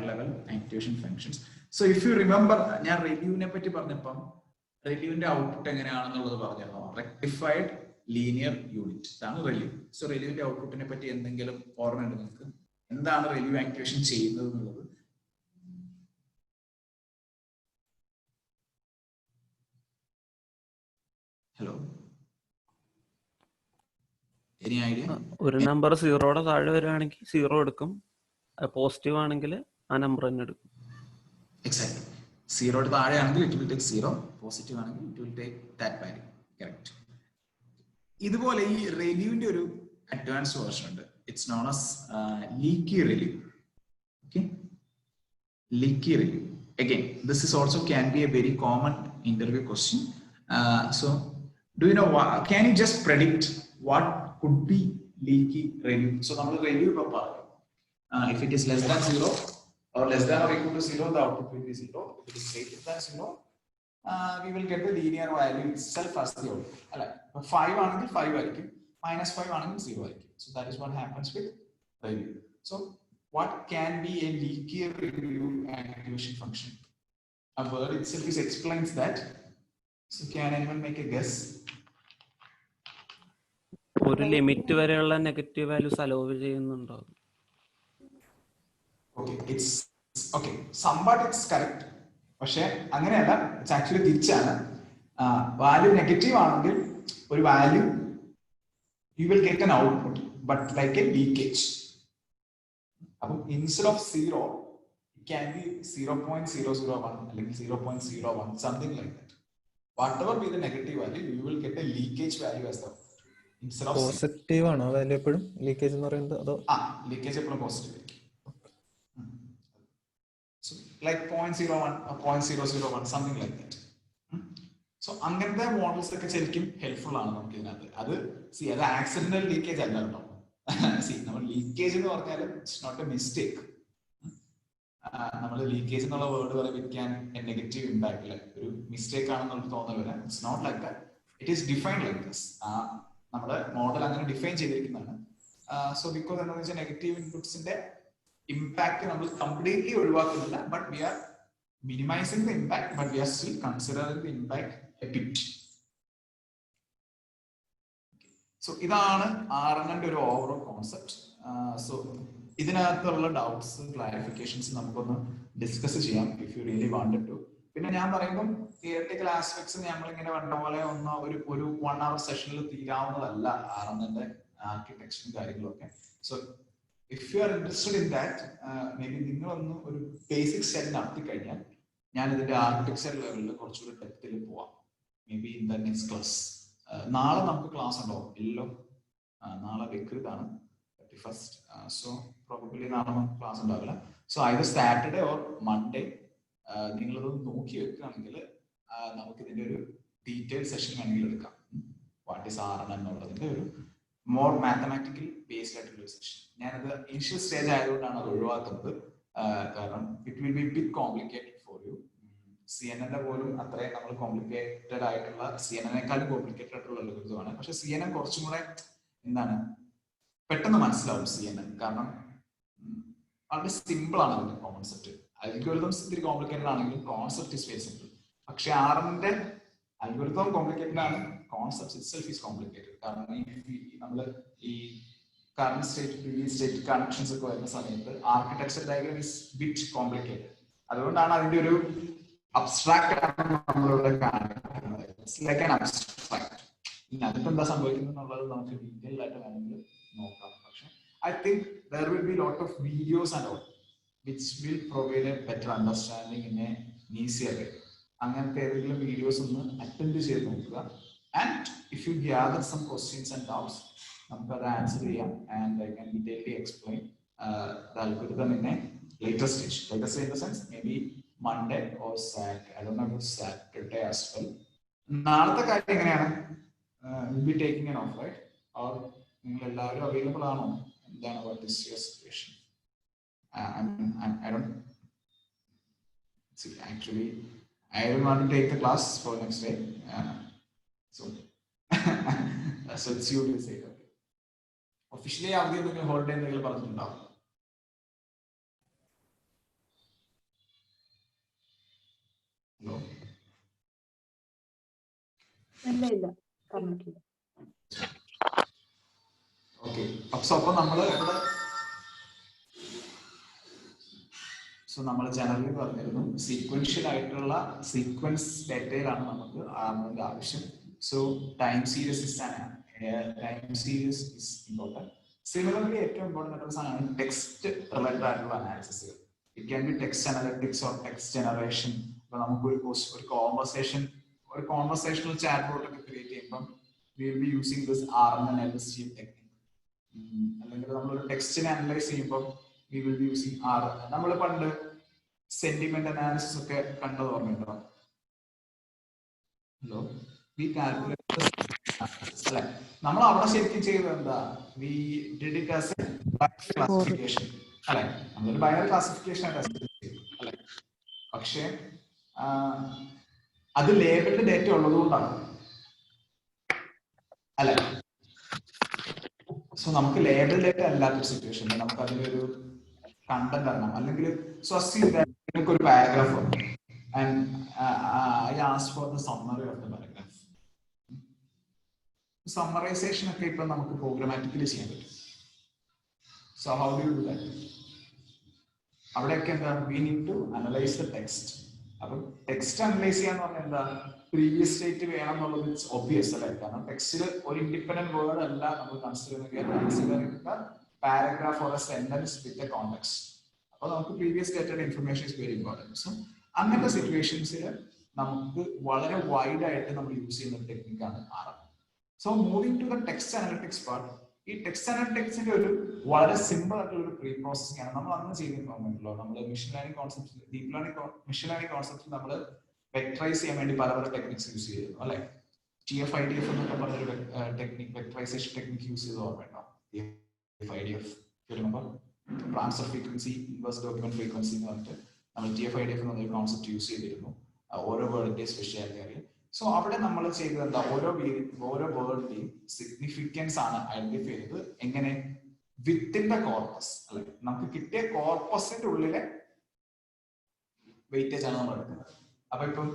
level activation functions. So if you remember, ഞാൻ ReLU-നെ പറ്റി പറഞ്ഞപ്പം ReLU-ന്റെ output എങ്ങനെയാണെന്നുള്ളത് പറഞ്ഞല്ലോ. Rectified linear unit ഇതാണ് ReLU. So ReLU-ന്റെ ഔട്ട്പുട്ടിനെ പറ്റി എന്തെങ്കിലും ഓർമ്മയുണ്ട് നിങ്ങൾക്ക്? എന്താണ് ReLU ആക്ടിവേഷൻ ചെയ്യുന്നത് എന്നുള്ളത്? Hello, any idea? ഒരു നമ്പർ സീറോയുടെ താഴെ വരികയാണെങ്കിൽ സീറോ എടുക്കും, പോസിറ്റീവ് ആണെങ്കിൽ ആ നമ്പർ തന്നെ എടുക്കും. എക്സാക്ട്ലി. സീറോയുടെ താഴെയാണെങ്കിൽ it will take zero, positive ആണെങ്കിൽ it will take that value. Correct. ഇതുപോലെ ഈ ReLU-ന്റെ ഒരു അഡ്വാൻസ് വേർഷൻ ഉണ്ട്. It's known as leaky ReLU. Okay, leaky ReLU. Again, this is also can be a very common interview question. So, do you know what? Can you just predict what could be leaky ReLU? So, നമ്മൾ ReLU ഇപ്പോൾ പറഞ്ഞു. If it is less than 0 or less than or equal to 0, the output will be 0. If it is greater than 0, we will get the linear value itself as the output. അല്ലേ? 5 ആണെങ്കിൽ 5 ആയിരിക്കും, -5 ആണെങ്കിൽ 0 ആയിരിക്കും. So that is what happens with ReLU. So what can be a leaky ReLU activation function? A word itself explains that. So can anyone make a guess? ഒരു limit വരെയുള്ള negative values allow ചെയ്യുന്നുണ്ടോ? Okay, it's okay. Somewhat it's correct. പക്ഷേ അങ്ങനെയല്ല, it's actually തിരിച്ചാണ്. Value negative ആണെങ്കിൽ ഒരു value you will get an output, but like a leakage. Instead of 0, it can be 0.001, like 0.01, something like that. Whatever be the negative value, you will get a leakage value as the output. Instead of positive ആണോ value എപ്പോഴും leakage എന്ന് പറയുന്നത്? അതോ leakage എപ്പോഴും positive ആയിരിക്കും. So like 0.01 or 0.001, something like that. So അങ്ങനത്തെ models ഒക്കെ ശരിക്കും ഹെൽപ്ഫുൾ ആണ് നമുക്ക് ഇതിനകത്ത്. അത് ആക്സിഡന്റൽ ലീക്കേജ് അല്ല കേട്ടോ. നമ്മൾ ലീക്കേജ് എന്ന് പറഞ്ഞാൽ ഇറ്റ്സ് നോട്ട് എ മിസ്റ്റേക്ക്. നമ്മൾ ലീക്കേജ് എന്നുള്ള വേർഡ് പറയാൻ നെഗറ്റീവ് ഇമ്പാക്ട് അല്ലെ, ഒരു മിസ്റ്റേക്ക് ആണെന്നുള്ള തോന്നൽ വരാം. It's not like that. It is defined like this. നമ്മുടെ മോഡൽ അങ്ങനെ ഡിഫൈൻ ചെയ്തിരിക്കുന്നതാണ്. സോ ബിക്കോസ് എന്താണെന്ന് വെച്ചാൽ നെഗറ്റീവ് ഇൻപുട്സിന്റെ ഇമ്പാക്ട് നമ്മൾ കംപ്ലീറ്റ്ലി ഒഴിവാക്കുന്നില്ല, but we are minimizing the impact, but we are still considering the impact a bit. So ഇതാണ് RNN-ന്റെ ഒരു ഓവറോൾ കോൺസെപ്റ്റ്. സോ ഇതിനകത്തുള്ള ഡൗട്ട്സ് ക്ലാരിഫിക്കേഷൻസ് നമുക്കൊന്ന് ഡിസ്കസ് ചെയ്യാം if you really wanted to. പിന്നെ ഞാൻ പറയുമ്പോൾ തിയററ്റിക്കൽ ആസ്പെക്ട്സ് നമ്മൾ ഇങ്ങനെ പറഞ്ഞ പോലെ ഒരു 1 hour സെഷനിൽ തീരാവുന്നതല്ല RNN-ന്റെ ആർക്കിടെക്ചറും കാര്യങ്ങളൊക്കെ. So if you are interested in that, maybe നിങ്ങളൊന്ന് ഒരു ബേസിക് സ്റ്റഡി നടത്തി കഴിഞ്ഞാൽ ഞാൻ ഇതിന്റെ ആർക്കിടെക്ചർ ലെവലിൽ കുറച്ചുകൂടി ഡെപ്തിൽ പോവാം. May be in the next class. നാളെ നമുക്ക് ക്ലാസ് ഉണ്ടാവും എല്ലാം. നാളെ വിക്രിതാണ് 31st. സോ പ്രോബബ്ലി നാളെ നമുക്ക് ക്ലാസ് ഉണ്ടാവില്ല. So either Saturday or Monday നിങ്ങളിതൊന്ന് നോക്കി വെക്കുകയാണെങ്കിൽ നമുക്ക് ഇതിന്റെ ഒരു ഡീറ്റെയിൽ സെഷൻ വേണമെങ്കിൽ എടുക്കാം. വാട്ട് ഈസ് RNN എന്നുള്ളതിന്റെ ഒരു മോർ മാത്തമാറ്റിക്കൽ ബേസ്ഡ് ആയിട്ടുള്ള സെഷൻ. ഞാനത് ഇനിഷ്യൽ സ്റ്റേജ് ആയതുകൊണ്ടാണ് അത് ഒഴിവാക്കുന്നത്. കാരണം it will be bit complicated for you. CNN പോലും അത്രയും നമ്മൾ കോംപ്ലിക്കേറ്റഡ് ആയിട്ടുള്ള CNN-നെക്കാളും കോംപ്ലിക്കേറ്റഡ് ആയിട്ടുള്ള അൽഗോരിതമാണ്. പക്ഷെ CNN കുറച്ചും കൂടെ എന്താണ് പെട്ടെന്ന് മനസ്സിലാവും CNN, കാരണം വളരെ സിമ്പിൾ ആണ് അതിന്റെ കോൺസെപ്റ്റ്. അൽഗോരിതംസ് ഇത്തിരി കോംപ്ലിക്കേറ്റഡ് ആണെങ്കിലും കോൺസെപ്റ്റ് ഇസ് വെരി സിമ്പിൾ. പക്ഷെ ആറിന്റെ അൽഗോരിതം കോംപ്ലിക്കേറ്റഡ് ആണ്, കോൺസെപ്റ്റ് ഇറ്റ്സെൽഫ് ഈസ് കോംപ്ലിക്കേറ്റഡ്. കാരണം നമ്മൾ ഈ current state previous state connections ഒക്കെ വരുന്ന സമയത്ത് architecture diagram is bit complicated. അതുകൊണ്ടാണ് അതിന്റെ ഒരു അബ്സ്ട്രാക്ട് ആണ് നമ്മളിവിടെ കാണിക്കുന്നത്. It's like an abstract. ഇനി അതിപ്പോ എന്താ സംഭവിക്കുന്നത് എന്നുള്ളത് നമുക്ക് ഡീറ്റെയിൽ ആയിട്ട് വേണമെങ്കിൽ നോക്കാം. പക്ഷെ I think there will be a lot of videos and all which will provide a better understanding in an easier way. അങ്ങനത്തെ ഏതെങ്കിലും വീഡിയോസ് ഒന്ന് അറ്റൻഡ് ചെയ്ത് നോക്കുക. And if you gather some questions and doubts നമുക്ക് അത് answer ചെയ്യാം. And I can detaily explain the algorithm in a later stage. Later stage in the sense maybe Monday or Saturday. I don't know about Saturday as well. നാളത്തെ കാര്യം എങ്ങനെയാണ്? We'll be taking an off, right? Or നിങ്ങൾ എല്ലാവരും available ആണോ? എന്താണ് what is your situation? I don't see, actually I don't want to take the class for next day. So so it's you to say. Okay. Officially അവധി എന്തെങ്കിലും holiday എന്തെങ്കിലും പറഞ്ഞിട്ടുണ്ടാവും? Hello, ഇല്ല പറഞ്ഞിട്ടില്ല. ഓക്കെ. അപ്പൊ നമ്മൾ ഇവിടെ നമ്മൾ ജനറലി പറഞ്ഞിരുന്നു സീക്വൻഷ്യൽ ആയിട്ടുള്ള സീക്വൻസ് ഡേറ്റയിലാണ് നമുക്ക് ആർമിന്റെ ആവശ്യം. So time series is important. Similarly ഏറ്റവും ഇമ്പോർട്ടന്റ് ആയിട്ടുള്ള സാധനമാണ് ടെക്സ്റ്റ് റിലേറ്റഡ് ആയിട്ടുള്ള analysis. It can B text analytics or text generation. ഇപ്പൊ നമുക്ക് ഒരു കോൺവെർസേഷണൽ ചാറ്റ് ബോട്ട് ഒക്കെ ക്രിയേറ്റ് ചെയ്യുമ്പോൾ we will be using this RNN LSTM technique. അല്ലെങ്കിൽ നമ്മളൊരു ടെക്സ്റ്റിനെ അനലൈസ് ചെയ്യുമ്പോൾ we will be using RNN. നമ്മൾ പണ്ട് സെന്റിമെന്റ് അനാലിസിസ് ഒക്കെ കണ്ടത് ഓർമ്മയുണ്ടോ? ഹലോ, വി കാൽക്കുലേറ്റ് അല്ലെ, നമ്മൾ അവിടെ ശരിക്കും ചെയ്തത് എന്താ? We did it as A binary classification അല്ലെ, നമ്മളൊരു ബൈനറി ക്ലാസിഫിക്കേഷൻ ആയിട്ട് അല്ലെ. പക്ഷെ അത് ലേബിൾഡ് ഡേറ്റ ഉള്ളതുകൊണ്ടാണ് അല്ലെ. സോ നമുക്ക് ലേബിൾ ഡേറ്റ അല്ലാത്തൊരു സിറ്റുവേഷൻ നമുക്ക് അതിലൊരു കണ്ടന്റ് അറിയണം. അല്ലെങ്കിൽ നിങ്ങൾക്ക് ഒരു പാരഗ്രാഫ് ഉണ്ട് and I asked for the summary of the paragraph. Summarization ഒക്കെ ഇപ്പൊ നമുക്ക് പ്രോഗ്രാമാറ്റിക്കലി ചെയ്യാൻ പറ്റും. So how do you do that? അവിടെയൊക്കെ എന്താ? We need to analyse the text. അപ്പം ടെക്സ്റ്റ് അനലൈസ് ചെയ്യാന്ന് പറഞ്ഞാൽ എന്താ? പ്രീവിയസ് സ്റ്റേറ്റ് വേണം എന്നുള്ളത് ഇറ്റ്സ് ഒബ്വിയസ് അല്ലേ. കാരണം ടെക്സ്റ്റിൽ ഒരു ഇൻഡിപെൻഡന്റ് വേർഡ് അല്ല നമ്മൾ considering paragraph or A sentence with a context. അപ്പൊ നമുക്ക് പ്രീവിയസ് ഡേറ്റയുടെ information is very important. So അങ്ങനത്തെ സിറ്റുവേഷൻസിൽ നമുക്ക് വളരെ വൈഡ് ആയിട്ട് നമ്മൾ യൂസ് ചെയ്യുന്ന ഒരു ടെക്നിക്കാണ് R. So moving to the text analytics part. ഈ ടെക്സ്റ്റ് അനലിറ്റിക്സിന്റെ ഒരു വളരെ സിമ്പിൾ ആയിട്ടുള്ള ഒരു പ്രീ പ്രോസസിംഗ് ആണ് നമ്മൾ അന്ന് ചെയ്യുന്നുണ്ടല്ലോ. നമ്മൾ machine learning concept, deep learning machine learning concept നമ്മൾ വെക്ടറൈസ് ചെയ്യാൻ വേണ്ടി പല ടെക്നിക്സ് യൂസ് ചെയ്തിരുന്നു അല്ലെ. TF-IDF എന്നൊക്കെ പറഞ്ഞൊരു ടെക്നിക്, വെക്ടറൈസേഷൻ ടെക്നിക് യൂസ് ചെയ്ത് ഓർമ്മയുണ്ടോ? TF-IDF transfer frequency, inverse document frequency എന്ന് പറഞ്ഞിട്ട് നമ്മൾ TF-IDF എന്നൊരു കോൺസെപ്റ്റ് യൂസ് ചെയ്തിരുന്നു ഓരോ വേർഡിന്റെയും സ്പെഷ്യാലിറ്റി അറിയാം. സോ അവിടെ നമ്മൾ ചെയ്തത് എന്താ? ഓരോ വേർഡിന്റെയും സിഗ്നിഫിക്കൻസ് ആണ് ഐഡന്റിഫൈ ചെയ്തത്. എങ്ങനെ? വിത്തിൻ ദ കോർപ്പസ് അല്ലെ. നമുക്ക് കിട്ടിയ കോർപ്പസിന്റെ ഉള്ളിലെ വെയിറ്റേജ് ആണ് നമ്മൾ എടുക്കുന്നത്. അപ്പൊ ഇപ്പം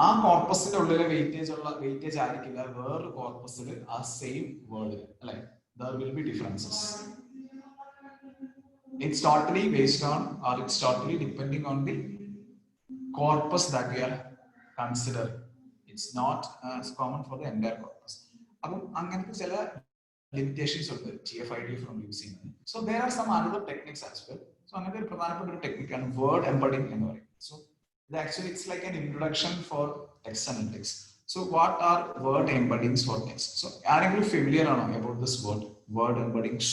ആ കോർപ്പസിന്റെ ഉള്ളിലെ വെയിറ്റേജ് ആയിരിക്കില്ല വേറൊരു കോർപ്പസിൽ ആ സെയിം വേർഡ് അല്ലെ. there will be differences. It's totally based on, or it's totally depending on the corpus that we are considering. It's not as common for the entire corpus. അപ്പം അങ്ങനത്തെ ചില limitations ഉണ്ട് TF-IDF from using. So there are some other techniques as well. So അങ്ങനത്തെ ഒരു പ്രധാനപ്പെട്ട ഒരു ടെക്നിക്കാണ് word embedding എന്ന് പറയും. So actually it's like an introduction for text analytics. So what are word embeddings for text? So are you familiar about this word embeddings?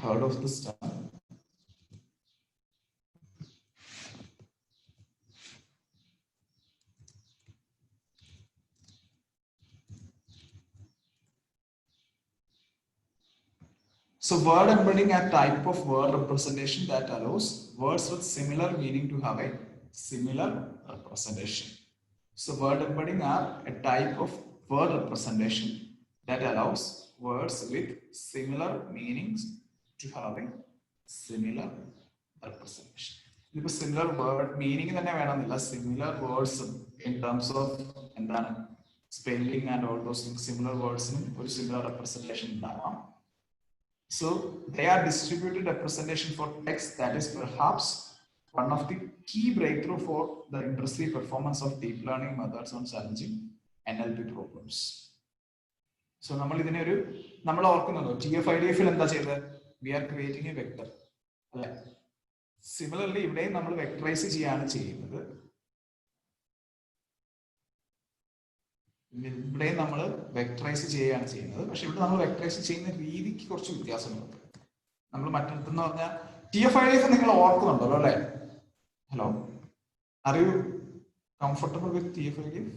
Heard of this term? So word embedding a type of word representation that allows words with similar meaning to have a similar representation. So word embedding are a type of word representation that allows words with similar meanings to have a similar representation. If similar word meaning തന്നെ വേണമെന്നില്ല, similar words in terms of എന്താണ് spelling and all those things, similar words ഒരു similar representation ഉണ്ടാവാം. So they are distributed representation for text that is perhaps one of the key breakthrough for the industry performance of deep learning methods on challenging NLP problems. So നമ്മൾ ഓർക്കുന്നുണ്ടോ TF-IDF എന്താ ചെയ്തത്? We are creating a vector അല്ലെ? Similarly ഇവിടെ നമ്മൾ വെക്ടറൈസ് ചെയ്യാണ് ചെയ്യുന്നത്. ഇവിടെ നമ്മൾ വെക്ടറൈസ് ചെയ്യുകയാണ് ചെയ്യുന്നത്. പക്ഷെ ഇവിടെ നമ്മൾ വെക്ടറൈസ് ചെയ്യുന്ന രീതിക്ക് കുറച്ച് വ്യത്യാസങ്ങളുണ്ട്. നമ്മൾ മറ്റെടുത്തെന്ന് പറഞ്ഞാൽ TF-IDF നിങ്ങൾ ഓർക്കുന്നുണ്ടല്ലോ അല്ലെ? Hello, are you comfortable with TF-IDF?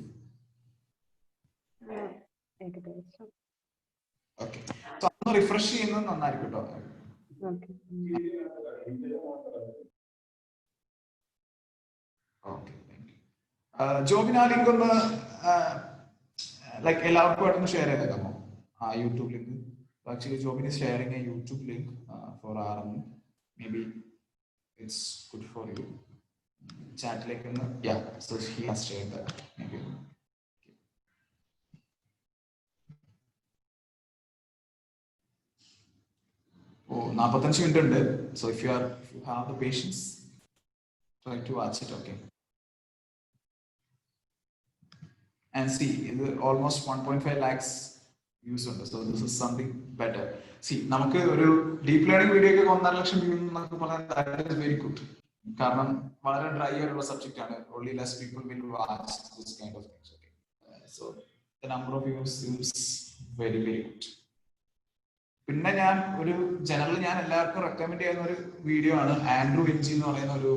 Okay, ഒന്ന് റിഫ്രഷ് ചെയ്യുന്നത് നന്നായിരിക്കും കേട്ടോ. ഓക്കെ, ജോബിന് ആ ലിങ്ക് ഒന്ന് ലൈക്ക് എല്ലാവർക്കും ഷെയർ ചെയ്തേക്കാമോ ആ YouTube link? Actually Jobin is sharing a YouTube link for RM. Maybe it's good for you. Chat like yeah, so he has shared that. Maybe. Oh, 45 minutes ഉണ്ട്. So if you have the patience, try to watch it. Okay. And see, almost 1.5 lakhs views ഉണ്ട്. So this is something better. See, നമുക്ക് ഒരു deep learning video ഒക്കെ 1.5 ലക്ഷം view എന്നൊക്കെ പറഞ്ഞാൽ that is very good. കാരണം വളരെ dry ആയിട്ടുള്ള subject ആണ്. Only less people will watch this kind of things. Okay. So the number of views is very good. പിന്നെ ഞാൻ ഒരു ജനറൽ ഞാൻ എല്ലാവർക്കും റെക്കമെൻഡ് ചെയ്യുന്ന ഒരു വീഡിയോ ആണ്. ആൻഡ്രൂ എൻജി എന്ന് പറയുന്ന ഒരു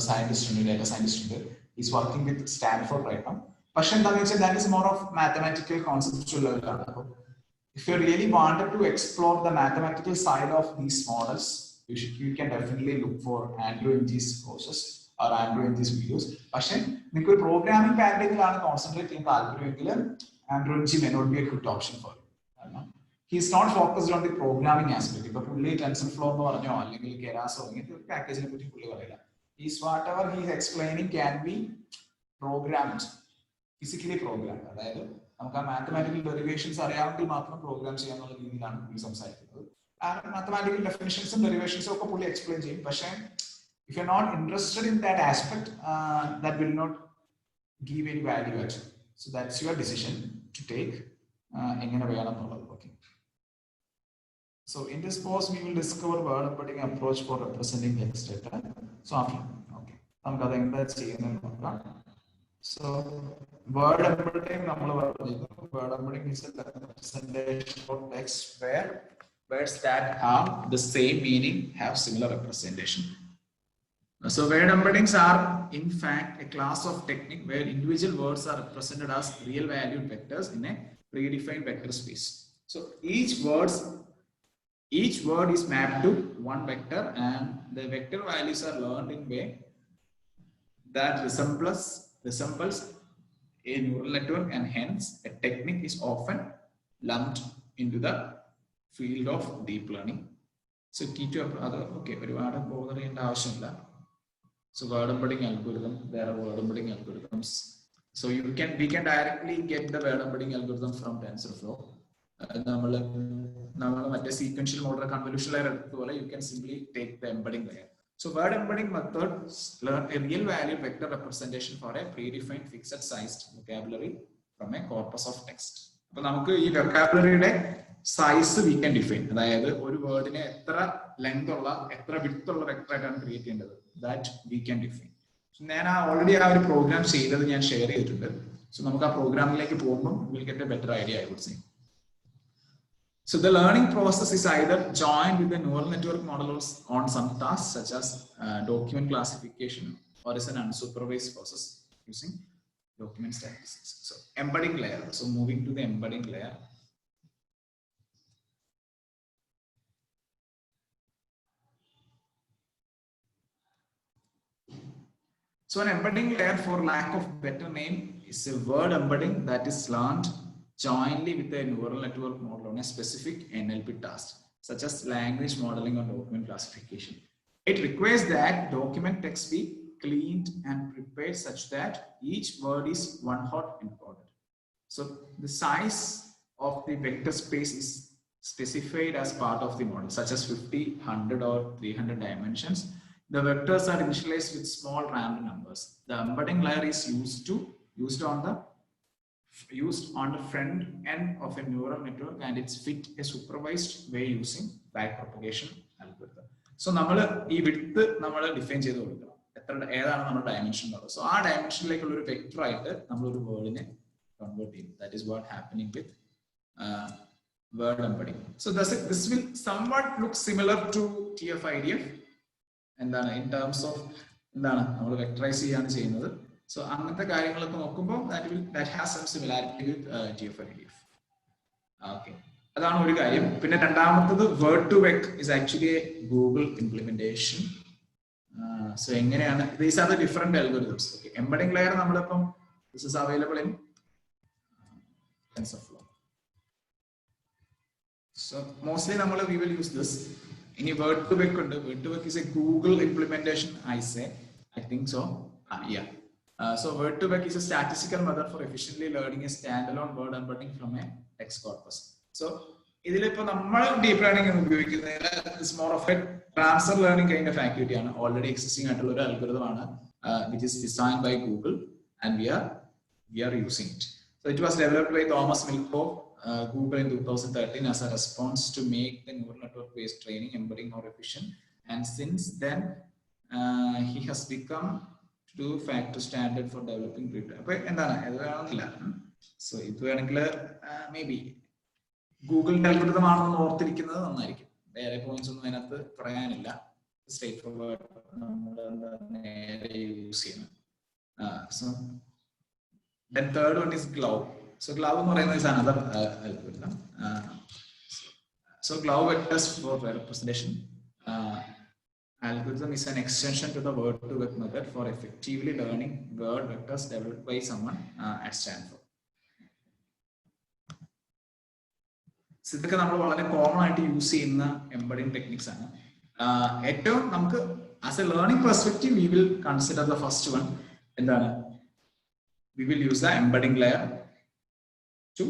സയന്റിസ്റ്റ് ഉണ്ട്, ഡാറ്റ സയന്റിസ്റ്റ് ഉണ്ട്. Is working with Stanford right now. പക്ഷെ എന്താണെന്ന് വെച്ചാൽ that is more of mathematical conceptual ലെവലാണ്. അപ്പോൾ if you really wanted to explore the mathematical side of these models, you can definitely look for Andrew Ng's courses or Andrew Ng's videos. പക്ഷെ നിങ്ങൾക്ക് ഒരു programming പാറ്റേണിലാണ് concentrate ചെയ്യാൻ താല്പര്യമെങ്കിൽ Andrew Ng may not be a good option for you. He is not focused on the programming aspect. ഇപ്പൊ പുള്ളി TensorFlow എന്ന് പറഞ്ഞോ അല്ലെങ്കിൽ Keras ഇങ്ങനത്തെ ഒരു പാക്കേജിനെ പറ്റി പുള്ളി പറയില്ല. Is whatever he is explaining can be programmed, physically programmed. അതായത് നമുക്ക് ആ മാത്തമാറ്റിക്കൽ ഡെറിവേഷൻസ് അറിയാമെങ്കിൽ മാത്രം പ്രോഗ്രാം ചെയ്യാന്നുള്ള രീതിയിലാണ് പുള്ളി സംസാരിക്കുന്നത്. മാത്തമാറ്റിക്കൽ ഡെഫിനിഷൻസും ഡെറിവേഷൻസും ഒക്കെ പുള്ളി എക്സ്പ്ലെയിൻ ചെയ്യും. പക്ഷേ if you're not interested in that aspect, that will not give any value actually. So that's your decision to take. എങ്ങനെ വേണമെന്നുള്ളത്. Okay. So in this course we will discover word embedding approach for representing text data. So after, okay, നമുക്ക് അത് എന്താ ചെയ്യുന്നത് നോക്കാം. So word embedding നമ്മൾ പറഞ്ഞു. Word embedding is a representation of text where words that have the same meaning have similar representation. So word embeddings are in fact a class of technique where individual words are represented as real valued vectors in a predefined vector space. So each word is mapped to one vector and the vector values are learned in way that resembles a neural network, and hence a technique is often lumped into the field of deep learning. So key to other, okay, ഒരുപാട് bother ചെയ്യേണ്ട ആവശ്യമില്ല. So word embedding algorithm, there are word embedding algorithms. So we can directly get the word embedding algorithm from TensorFlow. നമ്മൾ മറ്റേ sequential model convolution layer എടുത്തതുപോലെ you can simply take the embedding layer. So word embedding method learn a real value vector representation for a predefined fixed sized vocabulary from a corpus of text. അപ്പോൾ നമുക്ക് ഈ vocabularyയുടെ size we can define. അതായത് ഒരു വേർഡിനെ എത്ര length ഉള്ള എത്ര width ഉള്ള vector ആയിട്ടാണ് ക്രിയേറ്റ് ചെയ്യേണ്ടത്, that we can define. ഞാൻ ഓൾറെഡി ആ ഒരു പ്രോഗ്രാം ചെയ്തത് ഞാൻ ഷെയർ ചെയ്തിട്ടുണ്ട്. സോ നമുക്ക് ആ പ്രോഗ്രാമിലേക്ക് പോകുമ്പോൾ will get a better idea, I would say. So the learning process is either joined with the neural network models on some tasks such as document classification, or is an unsupervised process using document statistics. So embedding layer. So moving to the embedding layer. So an embedding layer, for lack of better name, is a word embedding that is learned jointly with a neural network model on a specific NLP task, such as language modeling or document classification. It requires that document text be cleaned and prepared such that each word is one hot encoded. So the size of the vector space is specified as part of the model, such as 50, 100 or 300 dimensions. The vectors are initialized with small random numbers. The embedding layer is used on the front end of a neural network, and it's fit a supervised way using backpropagation algorithm. So നമ്മൾ ഈ width നമ്മൾ define ചെയ്ത് കൊടുക്കണം, ഏതാണ് നമ്മുടെ dimension എന്നുള്ളത്. So ആ ഡയമെൻഷനിലേക്കുള്ള ഒരു വെക്ടർ ആയിട്ട് നമ്മൾ ഒരു വേർഡിനെ convert ചെയ്യും. That is what happening with word embedding. So this will somewhat look similar to TF-IDF എന്താണ് in terms of എന്താണ് നമ്മൾ വെക്ടറൈസ് ചെയ്യാണ് ചെയ്യുന്നത്. സോ അങ്ങനത്തെ കാര്യങ്ങളൊക്കെ നോക്കുമ്പോൾ that has some similarity with TF-IDF. Okay, അതാണ് ഒരു കാര്യം. പിന്നെ രണ്ടാമത്തത് word to vec is actually a Google implementation. So എങ്ങനെയാണ്, these are the different algorithms. Okay, embedding layer നമ്മളിപ്പം this is available in TensorFlow. So mostly we will use this. Any word to vec ഉണ്ട്. Word to vec is a Google implementation, I think so. Yeah. So word to vec is a statistical method for efficiently learning a standalone word embedding from a text corpus. So ഇതിലിപ്പോ നമ്മൾ deep learning ഉപയോഗിക്കുന്നത് is more of a transfer learning kind of activity ആണ്. Already existing ആയിട്ടുള്ള ഒരു algorithm ആണ്, which is designed by Google, and we are using it. So it was developed by Thomas Milkov, Google in 2013 as a response to make the neural network based training embedding more efficient, and since then he has become de facto standard for developing so ഇത് വേണമെങ്കിൽ maybe Google algorithm ആണെന്ന് ഓർത്തിരിക്കുന്നത് നന്നായിരിക്കും. വേറെ points ഒന്നും അതിനകത്ത് പറയാനില്ല. Straight forward നേരെ use ചെയ്യുന്നത്. So then third one is GLOW. So GLOW is another algorithm. So GLOW vectors for representation algorithm is an extension to the word to vec method for effectively learning word vectors developed by someone at Stanford. So ഇതൊക്കെ നമ്മൾ വളരെ common ആയിട്ട് use ചെയ്യുന്ന embedding techniques ആണ്. ഏറ്റവും നമുക്ക് as A learning perspective we will consider the first one. എന്താണ്, we will use the embedding layer to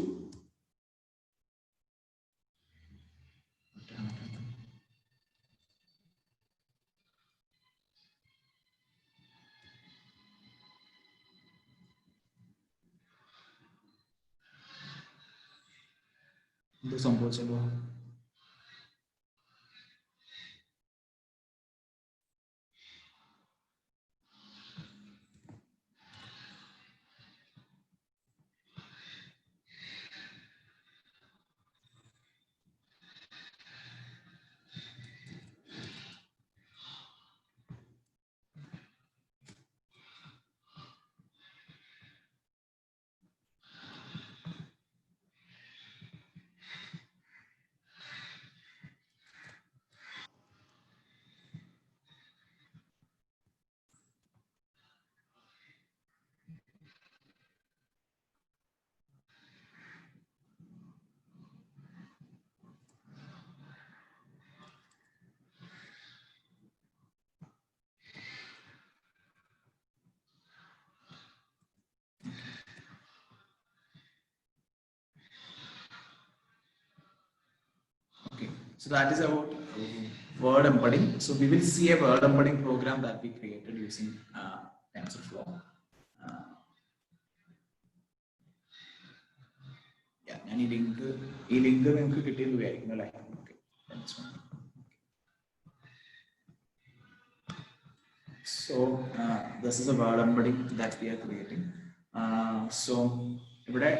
do സംഭവിച്ചല്ലോ. So that is about word embedding. So we will see a word embedding program that we created using TensorFlow. Yeah, and ഈ link നിങ്ങൾക്ക് കിട്ടിയെന്ന് വിചാരിക്കുന്നു അല്ലേ? Okay. So this is a word embedding that we are creating. So ഇവിടെ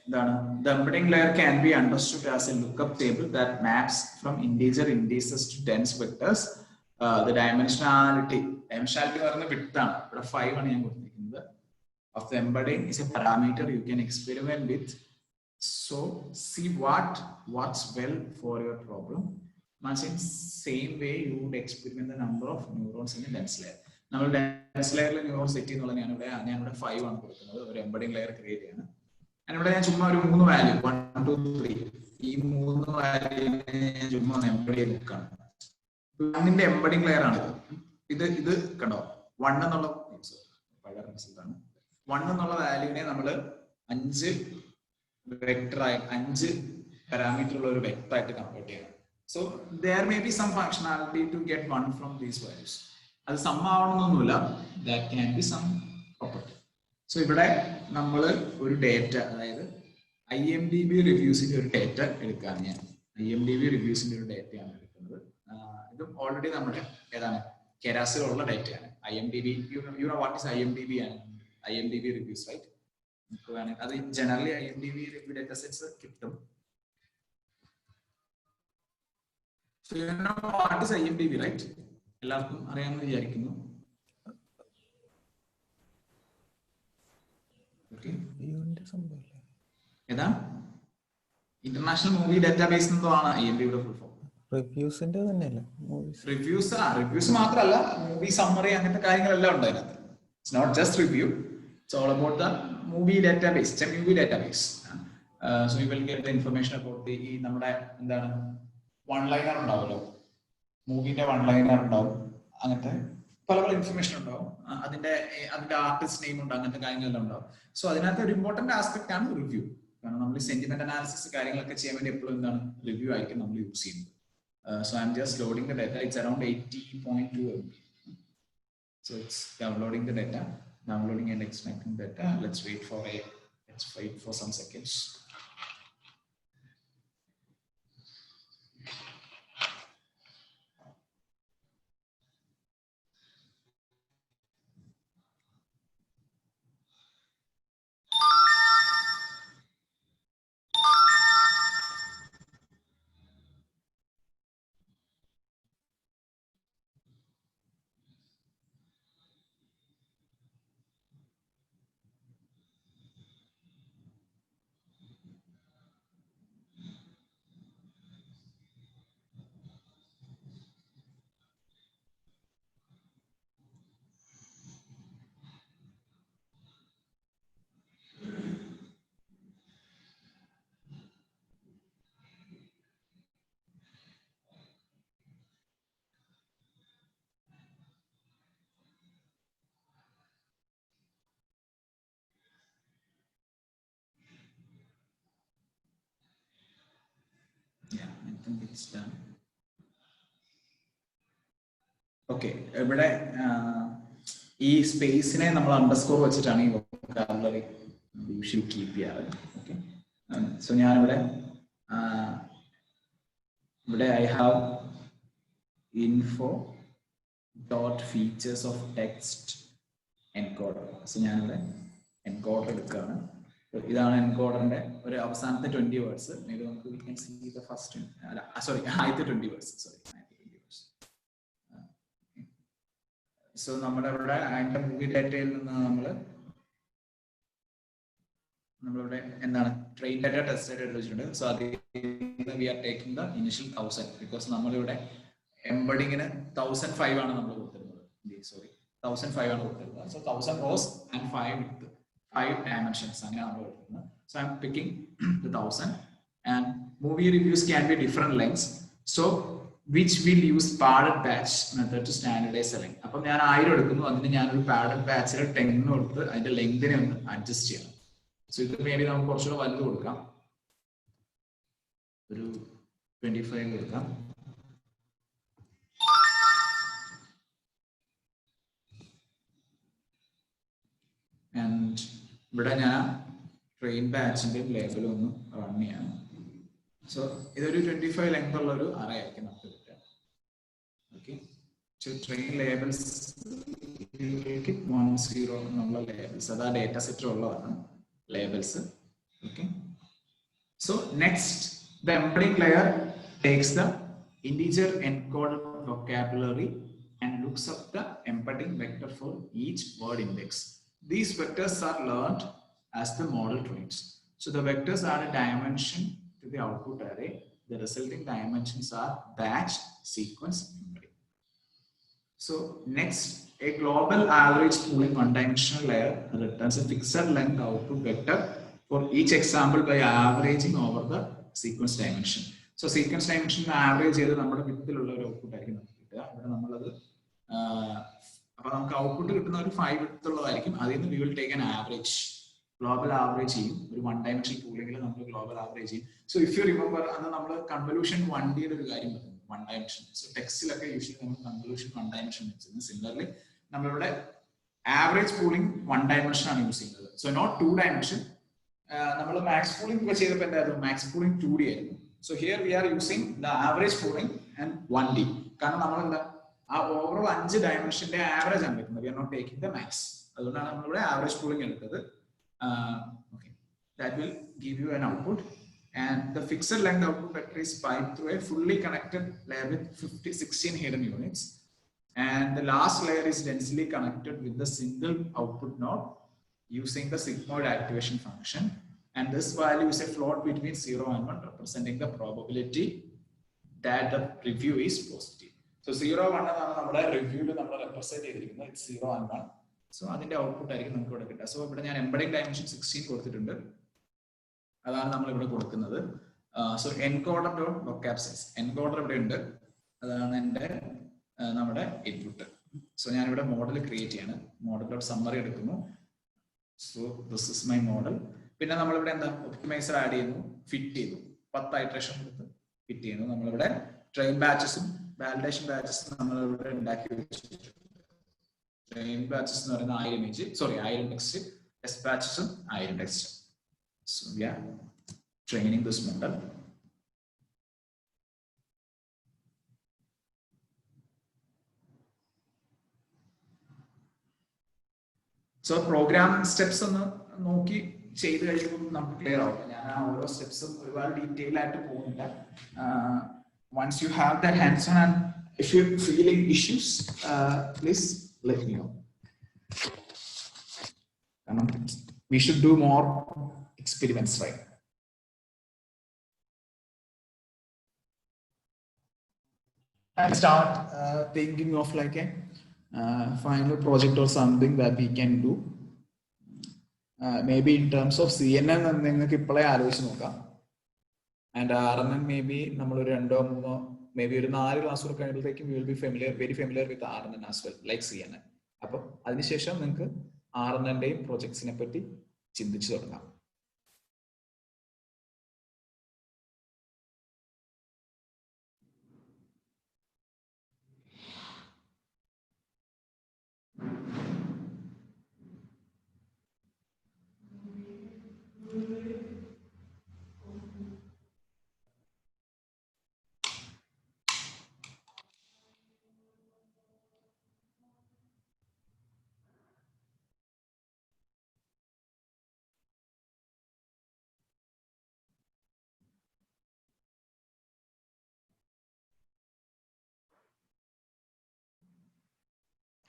എന്താണ്, the embedding layer can be understood as a lookup table that maps from integer indices to dense vectors. The dimensionality പറയുന്ന width ആണ്, ഇവിടെ 5 ആണ് ഞാൻ കൊടുത്തിരിക്കുന്നത്. Of the embedding is a parameter you can experiment with. So see what works well for your problem. Much in same way you would experiment the number of neurons in a dense layer. നമ്മൾ dense ലെയറിൽ neuron set ചെയ്യുന്നുള്ള ഞാനിവിടെ 5 ആണ് കൊടുക്കുന്നത്. ഒരു embedding layer create ചെയ്യാണ്. ഞാനിവിടെ ഞാൻ ചുമ്മാ ഒരു 3 വാല്യൂ 1 2 3 ഈ 3 വാല്യൂ ഞാൻ ചുമ്മാ എംബഡ് ചെയ്ത് നോക്കാണ്. 1ന്റെ എംബഡിംഗ് ലെയർ ആണ് ഇത്. ഇത് കണ്ടോ 1 എന്നുള്ള റിസൾട്ടാണ്. 1 എന്നുള്ള വാല്യൂവിനെ നമ്മൾ 5 വെക്ടറായി 5 പാരാമീറ്റർ ഉള്ള ഒരു വെക്ടർ ആയിട്ട് കൺവേർട്ട് ചെയ്യണം. So there may be some functionality to get 1 from these values. അത് സം ആവണമെന്നൊന്നുമില്ല, that can be some property. So ഇവിടെ നമ്മൾ ഒരു ഡേറ്റ, അതായത് IMDb റിവ്യൂസിന്റെ ഒരു ഡേറ്റ എടുക്കുകയാണ്. ഞാൻ IMDb റിവ്യൂസിന്റെ ഒരു ഡേറ്റയാണ് എടുക്കുന്നത്. ഇത് ഓൾറെഡി നമ്മുടെ ഏതാണ് കെരാസിലുള്ള ഡേറ്റയാണ്. IMDb, you know what is IMDb and IMDb reviews, right? അത് generally IMDb review data sets കിട്ടും. So you know what is IMDb, right? എല്ലാവർക്കും അറിയാമെന്ന് വിചാരിക്കുന്നു. ഏതാ ഇന്റർനാഷണൽ മൂവി ഡേറ്റാബേസ് എന്തോആണ് IMDbയുടെ ഫുൾ ഫോം? റിവ്യൂസിന്റെ തന്നെയല്ലേ? റിവ്യൂസ് മാത്രമല്ല, മൂവി സമ്മറി അങ്ങനത്തെ കാര്യങ്ങളെല്ലാം ഉണ്ട് അതിനകത്ത്. It's not just review, it's all about the movie database. It's a movie database. So you will get the information about ഈ നമ്മുടെ എന്താണ് വൺ ലൈനർ ഉണ്ടാവുമല്ലോ, മൂവിന്റെ വൺ ലൈനർ ഉണ്ടാവും, അങ്ങനത്തെ പല പല ഇൻഫർമേഷൻ ഉണ്ടാവും. അതിന്റെ ആർട്ടിസ്റ്റ് നെയിം ഉണ്ട്, അങ്ങനത്തെ കാര്യങ്ങളെല്ലാം ഉണ്ടാവും. സോ അതിനകത്ത് ഒരു ഇമ്പോർട്ടന്റ് ആസ്പെക്ട് ആണ് റിവ്യൂ. കാരണം നമ്മൾ സെന്റിമെന്റ് അനാലിസിസ് കാര്യങ്ങളൊക്കെ ചെയ്യാൻ വേണ്ടി എപ്പോഴും എന്താണ് റിവ്യൂ ആയിരിക്കും നമ്മൾ യൂസ് ചെയ്യുന്നത്. So I'm just loading the data. It's around 80.2 MB. So it's downloading the data, downloading and extracting data. Let's wait for some seconds. Yeah, I think it's done. Okay, ഇവിടെ ഈ സ്പേസിനെ നമ്മൾ underscore വെച്ചിട്ടാണ് ഈ vocabulary usually keep ചെയ്യാറ്. Okay, so ഞാനിവിടെ I have info dot features of text encoder. So ഞാനിവിടെ encoder എടുക്കുകയാണ്. ഇതാണ് എൻകോഡറിന്റെ ഒരു അവസാനത്തെ 20 വേർഡ്സ്. നമുക്ക് we can see the first ആദ്യത്തെ 20 വേർഡ്സ്. സോ നമ്മുടെ ഇവിടെ അതിന്റെ മൂവി ഡാറ്റയിൽ നിന്ന് നമ്മളിവിടെ എന്താണ് ട്രെയിൻ ഡാറ്റ ടെസ്റ്റ് ഡാറ്റ എടുത്ത് വെച്ചിട്ടുണ്ട്. സോ അതിൽ we are taking the initial 1000 because നമ്മളിവിടെ എംബഡിങ്ങിന് 1005 ആണ് നമ്മൾ കൊടുത്തിരുന്നത്. 1005 ആണ് കൊടുത്തിരുന്നത്. സോ 1000 റോസ് ആൻഡ് 5 dimensions അങ്ങനെയാണ് നമ്മൾ കൊടുത്തിരുന്നത്. So I M picking the 1000 and movie reviews can be different lengths. So which will use padded batch method to standardize the length. അപ്പോൾ ഞാൻ 1000 എടുക്കുന്നു, അതിന് ഞാനൊരു പാഡഡ് ബാച്ചിൽ 10 കൊടുത്ത് അതിന്റെ ലെങ്തിനെ ഒന്ന് അഡ്ജസ്റ്റ് ചെയ്യണം. സോ ഇത് മേ ബി നമുക്ക് കുറച്ചുകൂടെ വലുത് കൊടുക്കാം, ഒരു 25 കൊടുക്കാം. ആൻഡ് ഇവിടെ ഞാൻ ട്രെയിൻ ബാച്ചിന്റെ ലേബൽ ഒന്ന് റൺ ചെയ്യണം. സോ ഇതൊരു 25 ലെങ്ത് ഉള്ള ഒരു അറേ ആയിരിക്കും നമുക്ക് കിട്ടുക. ഓക്കെ, ട്രെയിൻ ലേബൽസ് 10 എന്നുള്ള ലേബൽസ്, അത് ആ ഡേറ്റ സെറ്റ് ഉള്ളതാണ് labels. Okay, so next the embedding layer takes the integer encoded vocabulary and looks up the embedding vector for each word index. These vectors are learned as the model trains. So the vectors add a dimension to the output array. The resulting dimensions are batch, sequence, embedding. So next, a global average pooling one-dimensional layer returns a fixed length output vector for each example by averaging over the sequence dimension. So sequence dimension average ചെയ്ത് നമ്മുടെ വിധത്തിലുള്ള ഒരു output ആയിരിക്കും നമുക്ക് കിട്ടുക. ഇവിടെ നമ്മളത് അപ്പൊ നമുക്ക് ഔട്ട്പുട്ട് കിട്ടുന്ന ഒരു 5 വിധത്തിലുള്ളതായിരിക്കും. അതിൽ നിന്ന് we will take an average. Global average ചെയ്യും. ഒരു വൺ ഡയമെൻഷൻ ടൂളിംഗിൽ നമ്മൾ ഗ്ലോബൽ ആവറേജ് ചെയ്യും. സോ ഇഫ് യു റിമെമ്പർ അന്ന് നമ്മൾ കൺവല്യൂഷൻ 1Dയുടെ ഒരു കാര്യം പറഞ്ഞു, വൺ ഡയമെൻഷൻ. സോ ടെക്സ്റ്റിലൊക്കെ യൂഷ്വലി നമ്മൾ കൺവല്യൂഷൻ വൺ ഡയമെൻഷൻ വെച്ചിരുന്നു. സിമിലർലി നമ്മളിവിടെ ആവറേജ് പൂളിംഗ് വൺ ഡയമെൻഷൻ ആണ് യൂസ് ചെയ്യുന്നത്. So not two dimension. നമ്മൾ മാക്സ് പൂളിംഗ് ഒക്കെ ചെയ്തപ്പോൾ എന്തായിരുന്നു, മാക്സ് പൂളിംഗ് 2D ആയിരുന്നു. So here we are using the average pooling and 1D. കാരണം നമ്മൾ എന്താ ആ ഓവറോൾ 5 ഡയമെൻഷന്റെ ആവറേജ് ആണ് എടുക്കുന്നത്. We are not taking the max. അതുകൊണ്ടാണ് നമ്മളിവിടെ ആവറേജ് പൂളിംഗ് എടുത്തത്. Okay, that will give you an output, and the fixed length output vector is piped through a fully connected layer with 16 hidden units, and the last layer is densely connected with the single output node using the sigmoid activation function, and this value is a float between 0 and 1, representing the probability that the review is positive. So 0 1 എന്നാണ് നമ്മുടെ റിവ്യൂവിൽ നമ്മൾ represent ചെയ്തിരിക്കുന്നത്. It's 0 and 1. So അതിന്റെ output ആയിരിക്കും നമുക്ക് ഇവിടെ കിട്ടുക. So ഇവിടെ ഞാൻ എംബഡിംഗ് ഡയമെൻഷൻ 16 കൊടുത്തിട്ടുണ്ട്. അതാണ് നമ്മൾ ഇവിടെ കൊടുക്കുന്നത്. So encoder dot vocab size, encoder ഇവിടെ ഉണ്ട്. അതാണ് എൻ്റെ നമ്മുടെ ഇൻപുട്ട്. സോ ഞാൻ ഇവിടെ മോഡൽ ക്രിയേറ്റ് ചെയ്യാണ്. മോഡൽ ഡോട്ട് സമ്മറി എടുക്കുന്നു. So this is my model. പിന്നെ നമ്മളിവിടെ എന്താ ഒപ്റ്റിമൈസർ ആഡ് ചെയ്യുന്നു, ഫിറ്റ് ചെയ്തു. 10 ഐറ്ററേഷൻ കൊടുത്ത് ഫിറ്റ് ചെയ്യുന്നു. നമ്മളിവിടെ ട്രെയിൻ ബാച്ചസും വാലിഡേഷൻ ബാച്ചസും നമ്മളിവിടെ ഉണ്ടാക്കി വെച്ചിട്ടുണ്ട്. Train batches എന്ന് പറയുന്ന 1000 ഇമേജ്, സോറി 1000 ടെക്സ്റ്റ്, ടെസ്റ്റ് ബാച്ചസും 1000 text. So we are training this model. So program steps ഒന്ന് നോക്കി ചെയ്ത് കഴിയുമ്പോൾ നമുക്ക് ക്ലിയർ ആവും. ഞാൻ ആ ഓരോ സ്റ്റെപ്സും ഒരുപാട് ഡീറ്റെയിൽ ആയിട്ട് പോകുന്നില്ല. Once you have that hands on and if you're feeling issues, please let me know. We should do more experiments, right? And start thinking of like a final project or something that we can do. Maybe in terms of CNN നിങ്ങൾക്ക് ഇപ്പോഴേ ആലോചിച്ച് നോക്കാം. And RNN maybe നമ്മൾ ഒരു 2-3 maybe ഒരു 4 class കൂടെ കഴിയുമ്പോഴത്തേക്കും we will be very familiar with RNN as well, like CNN. അപ്പം അതിനുശേഷം നിങ്ങൾക്ക് RNNന്റെയും പ്രോജക്ട്സിനെ പറ്റി ചിന്തിച്ചു തുടങ്ങാം.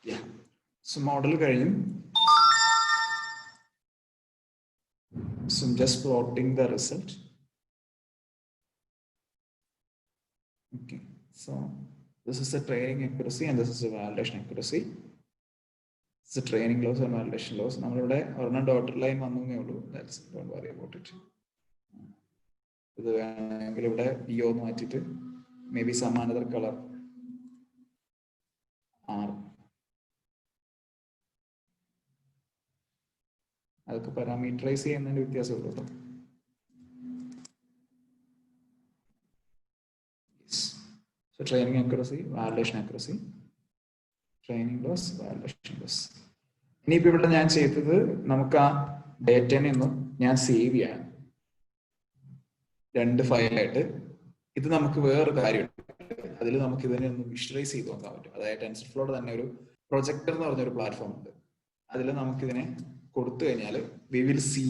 Yeah. So model കഴിഞ്ഞു. So I'm just plotting the result. Okay. So this is the training accuracy and this is the validation accuracy. This is the training loss and validation loss. നമ്മളിവിടെ ഒരെണ്ണം dotted line വന്നേ ഉള്ളൂ. That's don't worry about it. ഇത് വേണമെങ്കിൽ ഇവിടെ PO എന്ന് മാറ്റിയിട്ട് maybe some another color R. അതൊക്കെ പാരാമീറ്ററൈസ് ചെയ്യുന്നതിന്റെ വ്യത്യാസമുള്ളൂ കേട്ടോ. So training accuracy, validation accuracy, training loss, validation loss. ഇനിയിപ്പോ ഇവിടെ ഞാൻ ചെയ്തത് നമുക്ക് ആ ഡേറ്റനെ ഒന്ന് ഞാൻ സേവ് ചെയ്യാൻ 2 ഫയലായിട്ട്. ഇത് നമുക്ക് വേറൊരു കാര്യമുണ്ട്, അതിൽ നമുക്ക് ഇതിനെ ഒന്ന് വിഷ്വലൈസ് ചെയ്ത് നോക്കാൻ പറ്റും. അതായത് ടെൻസർഫ്ലോയുടെ തന്നെ ഒരു പ്രൊജക്ടർ എന്ന് പറഞ്ഞൊരു പ്ലാറ്റ്ഫോം ഉണ്ട്. അതിൽ നമുക്കിതിനെ കൊടുത്തു കഴിഞ്ഞാൽ we will see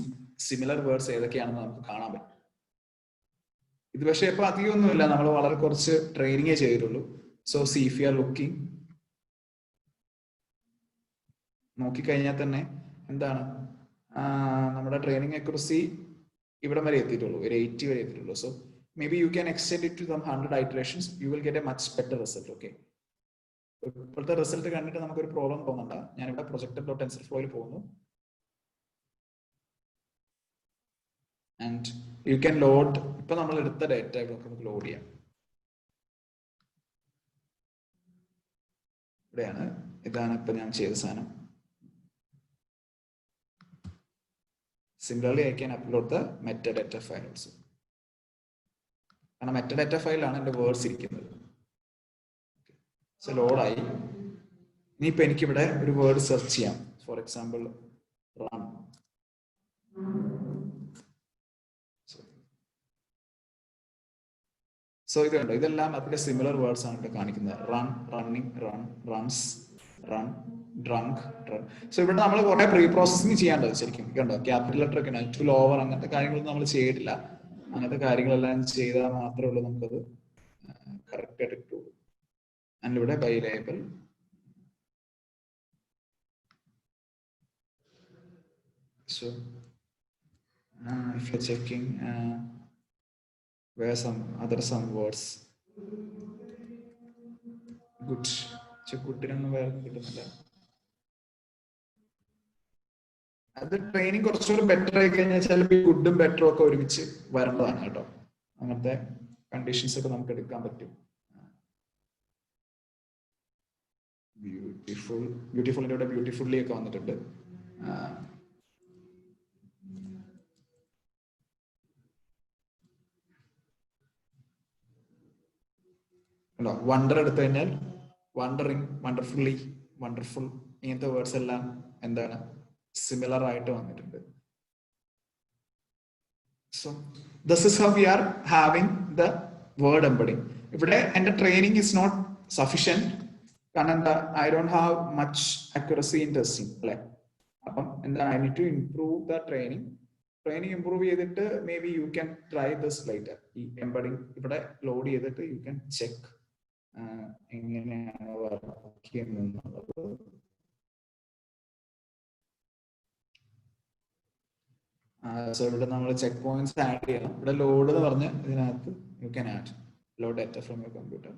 similar words ഏതൊക്കെയാണെന്ന് നമുക്ക് കാണാൻ പറ്റും. ഇത് പക്ഷേ ഇപ്പൊ അധികമൊന്നുമില്ല, നമ്മൾ വളരെ കുറച്ച് ട്രെയിനിങ്ങേ ചെയ്തിട്ടുള്ളൂ. So C if you are looking, നോക്കിക്കഴിഞ്ഞാൽ തന്നെ എന്താണ് നമ്മുടെ ട്രെയിനിങ് അക്യുറസി ഇവിടെ വരെ എത്തിയിട്ടുള്ളൂ, ഒരു 80 വരെ എത്തിയിട്ടുള്ളൂ. So maybe you can extend it to some 100 iterations, you will get a much better result. Okay, ഇപ്പോഴത്തെ റിസൾട്ട് കണ്ടിട്ട് നമുക്കൊരു പ്രോബ്ലം തോന്നണ്ട. ഞാനിവിടെ പ്രൊജക്റ്റഡ് ഡോട്ട് ടെൻസർ ഫ്ലോയിൽ പോകുന്നു. And you can load. ഇപ്പൊ നമ്മൾ എടുത്ത ഡേറ്റ നമുക്ക് ലോഡ് ചെയ്യാം. ഇവിടെയാണ്, ഇതാണ് ഇപ്പൊ ഞാൻ ചെയ്ത സാധനം. Similarly, I can upload the metadata file also. കാരണം metadata ഫയലാണ് എൻ്റെ വേർഡ്സ് ഇരിക്കുന്നത്. സോ ലോഡായി. ഇനിയിപ്പോൾ എനിക്കിവിടെ ഒരു വേർഡ് സെർച്ച് ചെയ്യാം. For example run. സോ ഇത് കണ്ടോ, ഇതെല്ലാം അതിന്റെ സിമിലർ വേർഡ്സ് ആണ് ഇവിടെ കാണിക്കുന്നത്. Run, running, run, runs, run, drunk, ഡ്രൺ. സോ ഇവിടെ നമ്മൾ കുറെ പ്രീ പ്രോസസ്സിങ് ചെയ്യാണ്ടത് ശരിക്കും. കണ്ടോ, ക്യാപിറ്റൽ ലെറ്റർ ഒക്കെ ടു ലോവർ അങ്ങനത്തെ കാര്യങ്ങളൊന്നും നമ്മൾ ചെയ്തിട്ടില്ല. അങ്ങനത്തെ കാര്യങ്ങളെല്ലാം ചെയ്താൽ മാത്രമേ ഉള്ളൂ നമുക്കത് കറക്റ്റ് ആയിട്ട് കിട്ടുള്ളൂ. ആൻഡ് ഇവിടെ by label. So if you're checking where some words good, ഗുഡിനൊന്നും വേറെ കിട്ടുന്നില്ല. അത് ട്രെയിനിങ് കുറച്ചുകൂടി ബെറ്റർ ആയി കഴിഞ്ഞാൽ ചിലപ്പോൾ ഗുഡും ബെറ്ററും ഒക്കെ ഒരുമിച്ച് വരേണ്ടതാണ് കേട്ടോ. അങ്ങനത്തെ കണ്ടീഷൻസ് ഒക്കെ നമുക്ക് എടുക്കാൻ പറ്റും. ബ്യൂട്ടിഫുള്ളിന്റെ ഇവിടെ ബ്യൂട്ടിഫുള്ളി ഒക്കെ വന്നിട്ടുണ്ട്. വണ്ടർ എടുത്തു കഴിഞ്ഞാൽ വണ്ടറിങ്, വണ്ടർഫുള്ളി, വണ്ടർഫുൾ, ഇങ്ങനത്തെ വേർഡ്സ് എല്ലാം എന്താണ് സിമിലർ ആയിട്ട് വന്നിട്ടുണ്ട്. So this is how we are having the word embedding. ഇവിടെ എന്റെ ട്രെയിനിങ് ഇസ് നോട്ട് സഫിഷ്യന്റ്. കാരണം എന്താ, I don't have much accuracy in testing അല്ലെ. അപ്പം എന്താ, I need to improve the training. Training improve ചെയ്തിട്ട് maybe you can try this lighter. ഈ embedding ഇവിടെ ലോഡ് ചെയ്തിട്ട് യു ക്യാൻ ചെക്ക് എങ്ങനെയാണ് വർക്ക് ചെയ്യുന്നത്. സോ ഇവിടെ നമ്മൾ ചെക്ക് പോയിന്റ്സ് ആഡ് ചെയ്യണം. ഇവിടെ ലോഡ് എന്ന് പറഞ്ഞ് ഇതിനകത്ത് you can add load data from your computer.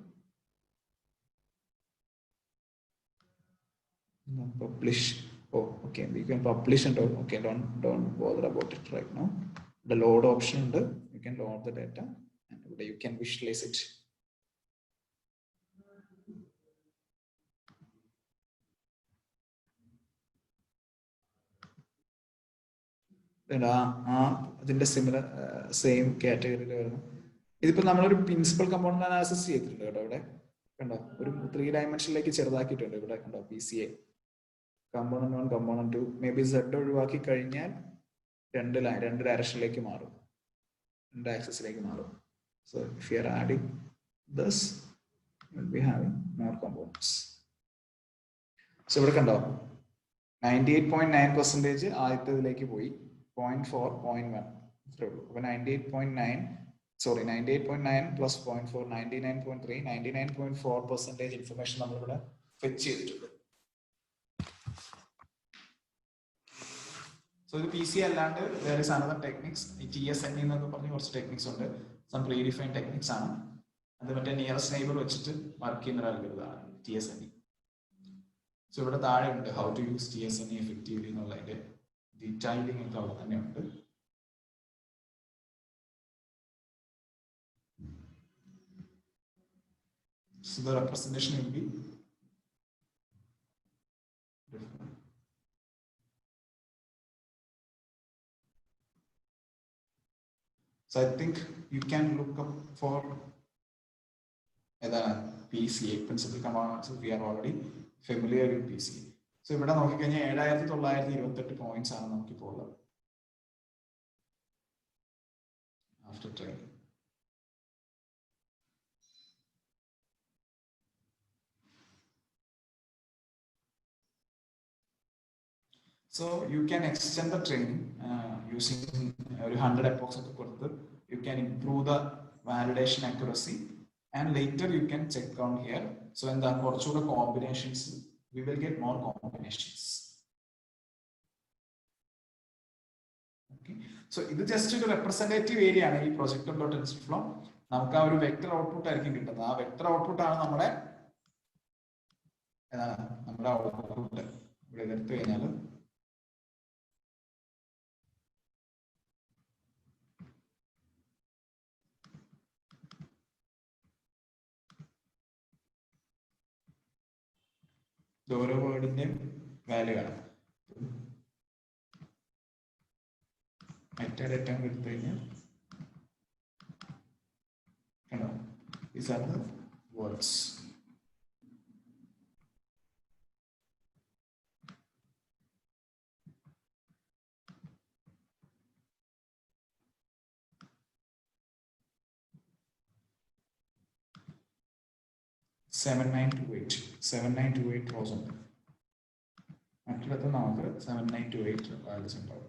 Publish. Oh, okay. You can publish and all. Okay, don't bother about it right now. The load option ഉണ്ട്. You can load the data and you can visualize it. അതിന്റെ similar same കാറ്റഗറിയിൽ വരുന്നു. ഇതിപ്പോ നമ്മളൊരു principal component analysis ചെയ്തിട്ടുണ്ട് കേട്ടോ. ഇവിടെ കണ്ടോ, ഒരു 3 ഡയമെൻഷനിലേക്ക് ചെറുതാക്കിയിട്ടുണ്ട്. ഇവിടെ കണ്ടോ, PCA component 1, component 2. May be Z ഒഴിവാക്കി കഴിഞ്ഞാൽ 2 ഡയറക്ഷനിലേക്ക് മാറും, 2 ആക്സിസിലേക്ക് മാറും. So if you are adding this will be having more components. So ഇവിടെ കണ്ടോ 98.9% ആദ്യത്തേതിലേക്ക് പോയി, 0.4, 0.1 ഇത്രേ ഉള്ളൂ. അപ്പൊ 98.9 പ്ലസ് 0.4, 99.3, 99.4% ഇൻഫർമേഷൻ നമ്മളിവിടെ ഫെച്ച് ചെയ്തിട്ടുണ്ട്. സോ ഇത് PCA അല്ലാണ്ട് വേറെ അനദർ ടെക്നിക്സ്. ഈ TSNE എന്നൊക്കെ പറഞ്ഞ് കുറച്ച് ടെക്നിക്സ് ഉണ്ട്. സം പ്രീ ഡിഫൈൻഡ് ടെക്നിക്സ് ആണ്. അത് മറ്റേ നിയറസ്റ്റ് നെയ്ബർ വെച്ചിട്ട് വർക്ക് ചെയ്യുന്ന ഒരു അൽഗോരിതമാണ് TSNE. സോ ഇവിടെ താഴെ ഉണ്ട് how to use TSNE effectively എന്നുള്ളതിന്റെ ഡീറ്റെയിലിംഗ് ഒക്കെ അവിടെ തന്നെ ഉണ്ട്. So the representation will be different. So I think you can look up for PCA, principal components. We are already familiar with PCA. So ഇവിടെ നോക്കിക്കഴിഞ്ഞാൽ 7928 പോയിന്റ്സ് ആണ് നമുക്കിപ്പോൾ ഉള്ളത് after training. So you can extend the training using 100 epochs ഒക്കെ കൊടുത്ത് you can improve the validation accuracy and later you can check down here. So എന്താ കുറച്ചുകൂടെ combinations, we will get more combinations. Okay, so ഇത് just ഒരു representative area ആണ് ഈ projector.tensorflow. നമുക്ക് ആ ഒരു വെക്ടർ ഔട്ട്പുട്ട് ആയിരിക്കും കിട്ടുന്നത്. ആ വെക്ടർ ഔട്ട്പുട്ട് ആണ് നമ്മുടെ ഏതാണ് നമ്മുടെ ഔട്ട്പുട്ട്. ഇവിടെ എടുത്തു കഴിഞ്ഞാൽ ഓരോ വേർഡിന്റെയും വാല്യൂ ആണ്. മെറ്റാഡേറ്റ എടുത്തു കഴിഞ്ഞാൽ കണ്ടോ, these are the words. Seven nine two eight 7928,000. മറ്റിടത്ത് നമുക്ക് 7928 വാല്യൂസ് ഉണ്ടാവും.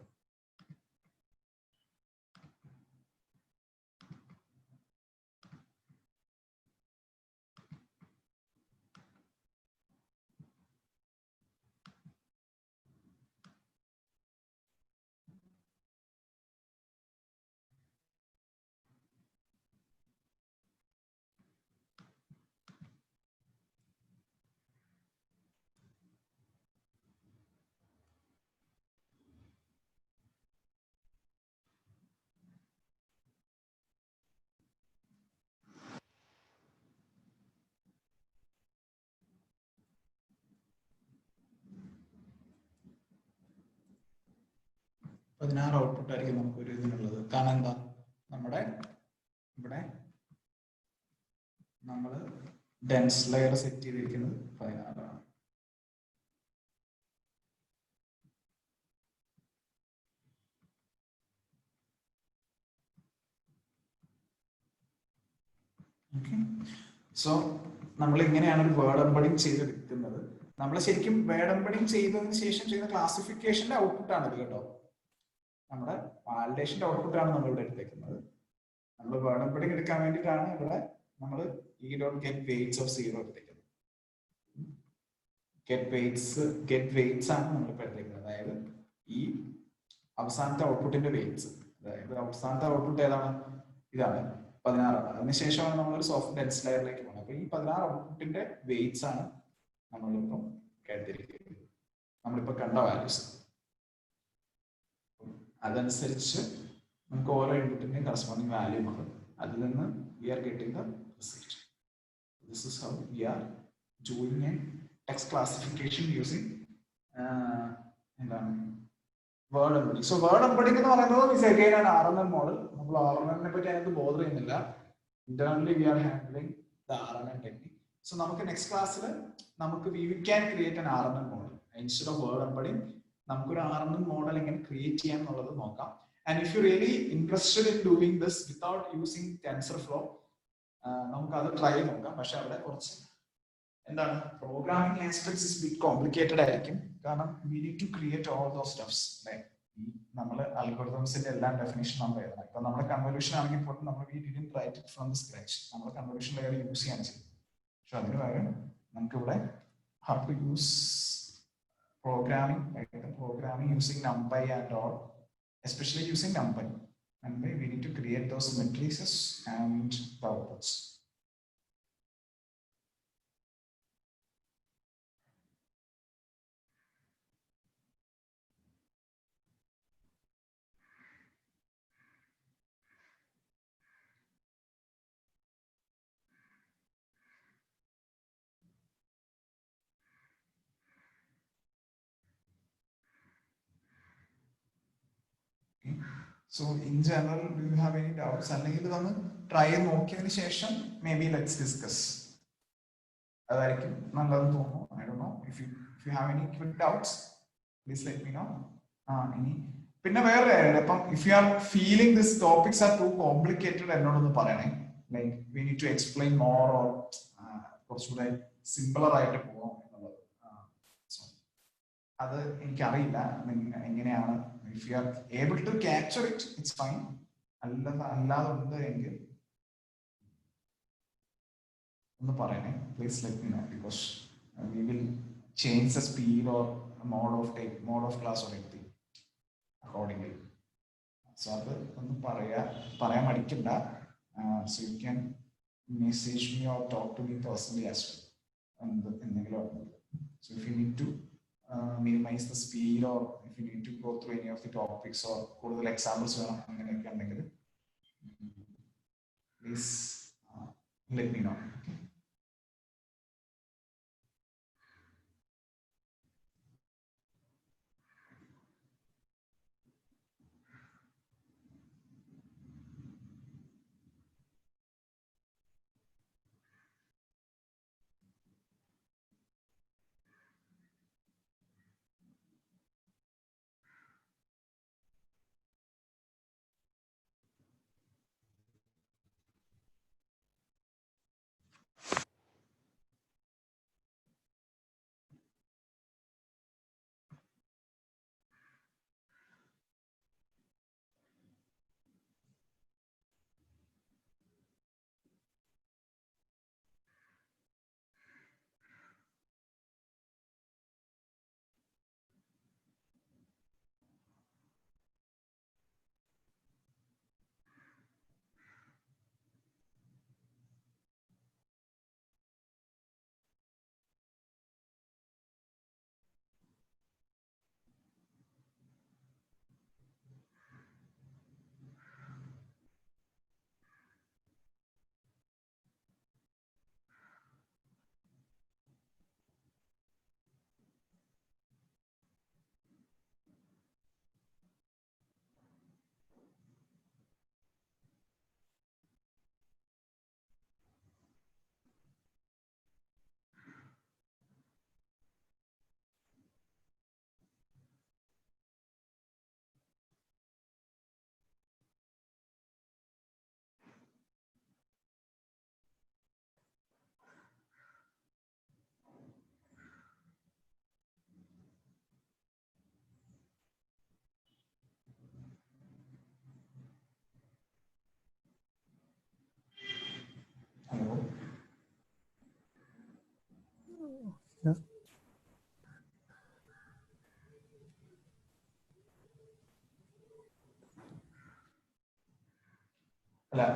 പതിനാറ് ഔട്ട്പുട്ട് ആയിരിക്കും നമുക്ക് ഒരു ഇതിനുള്ളത്. കാരണം എന്താ, നമ്മുടെ ഇവിടെ നമ്മൾ ഡെൻസ് ലെയർ സെറ്റ് ചെയ്തിരിക്കുന്നത് 16 ആണ്. സോ നമ്മൾ ഇങ്ങനെയാണ് ഒരു വേർഡ് എംബഡിങ് ചെയ്തെടുക്കുന്നത്. നമ്മൾ ശരിക്കും വേർഡ് എംബഡിങ് ചെയ്തതിന് ശേഷം ചെയ്യുന്ന ക്ലാസിഫിക്കേഷന്റെ ഔട്ട്പുട്ട് ആണ് ഇത് കേട്ടോ. നമ്മുടെ വാലിഡേഷന്റെ ഔട്ട്പുട്ടാണ് നമ്മൾ ഇവിടെ എടുത്തേക്കുന്നത്. നമ്മൾ വേർഡ് എംബഡിങ് എടുക്കാൻ വേണ്ടിയിട്ടാണ് ഇവിടെ നമ്മൾ ഗെറ്റ് വെയ്റ്റ്സ് ഓഫ് 0 എടുത്തേക്കുന്നത്. ഗെറ്റ് വെയ്റ്റ്സ് ആണ് നമ്മൾ ഇപ്പോൾ എടുത്തേക്കുന്നത്. അതായത് ഈ അവസാനത്തെ ഔട്ട്പുട്ടിന്റെ വെയ്റ്റ്സ്, അതായത് അവസാനത്തെ ഔട്ട്പുട്ട് ഏതാണ്, ഇതാണ് 16. അതിനുശേഷമാണ് നമ്മളൊരു സോഫ്റ്റ് ഡെൻസ് ലെയറിലേക്ക് പോകുന്നത്. അപ്പൊ ഈ 16 ഔട്ട്പുട്ടിന്റെ വെയ്റ്റ്സ് ആണ് നമ്മളിപ്പം കേട്ടിരിക്കുന്നത്, നമ്മളിപ്പോ കണ്ട വാല്യൂസ്. അതനുസരിച്ച് നമുക്ക് ഓരോ ഇൻപുട്ടിന്റെയും കറസ്പോണ്ടിങ് വാല്യൂ ഉണ്ട്. അതിൽ നിന്ന് we are getting the result. This is how we are doing a text classification using എന്താണ് word embedding. So word embedding എന്ന് പറയുന്നത് is again an RNN model. നമ്മൾ RNN പറ്റി അതിനകത്ത് ബോധർ ചെയ്യുന്നില്ല. Internally we are handling the RNN technique. So നമുക്ക് next ക്ലാസ്സിൽ നമുക്ക് we can create an RNN model instead of word embedding. നമുക്കൊരു RNN മോഡൽ എങ്ങനെ ക്രിയേറ്റ് ചെയ്യാം എന്നുള്ളത് നോക്കാം. And if you really interested in doing this without using TensorFlow, നമുക്ക് അത് ട്രൈ നോക്കാം. പക്ഷെ അവിടെ കുറച്ച് എന്താണ് programming aspects is bit complicated ആയിരിക്കും. കാരണം we need to create all those stuffs. നമ്മൾ അൽഗോരിതംസിന്റെ എല്ലാ ഡെഫിനേഷൻ നമ്മൾ എഴുതണം. ഇപ്പൊ നമ്മുടെ കൺവല്യൂഷൻ ആണെങ്കിൽ പോലും നമ്മൾ we didn't write it from the scratch. നമ്മൾ കൺവല്യൂഷൻ ലെയർ യൂസ് ചെയ്യാൻ ചെയ്യും. പക്ഷെ അതിന് പകരം നമുക്ക് ഇവിടെ how to use programming using NumPy and all, especially using NumPy. And we need to create those matrices and the outputs. So in general, do you have any doubts? അല്ലെങ്കിൽ ഇതൊന്ന് try നോക്കിയതിന് ശേഷം മേ ബി ലെറ്റ്സ് ഡിസ്കസ്. അതായിരിക്കും നല്ലതെന്ന് തോന്നുന്നു. I don't know. If you have any quick doubts, please let me know. ഇനി പിന്നെ വേറെ കാര്യം, ഇപ്പം if you are feeling these topics are too complicated എന്നോടൊന്ന് പറയണേ. Like we need to explain more or കുറച്ചുകൂടെ സിമ്പിളർ ആയിട്ട് പോകാം എന്നുള്ളത്. അത് എനിക്കറിയില്ല എങ്ങനെയാണ്. If you are able to capture it, it's fine. അല്ലാതെ ഉണ്ട് എങ്കിൽ ഒന്ന് പറയണേ. Please let me know because we will change the speed or mode of class or anything accordingly. So അത് ഒന്ന് പറയാൻ മടിക്കണ്ട. So you can message me or talk to me personally as well. എന്തെങ്കിലും So if you need to minimize the speed, or if you need to go through any of the topics or കൂടുതൽ examples വേണം അങ്ങനെയൊക്കെ ഉണ്ടെങ്കിൽ please let me know. Okay? Hello. Yeah.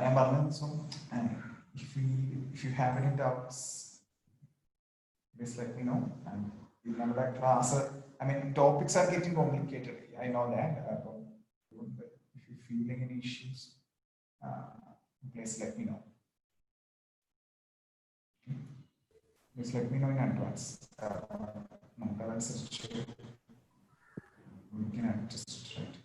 ഞാൻ പറഞ്ഞത് so if you have any doubts, please let me know. And നമ്മുടെ class, I mean, topics are getting complicated. I know that. If you're feeling any issues, please let me know. Please let me know in advance. We can adjust, right?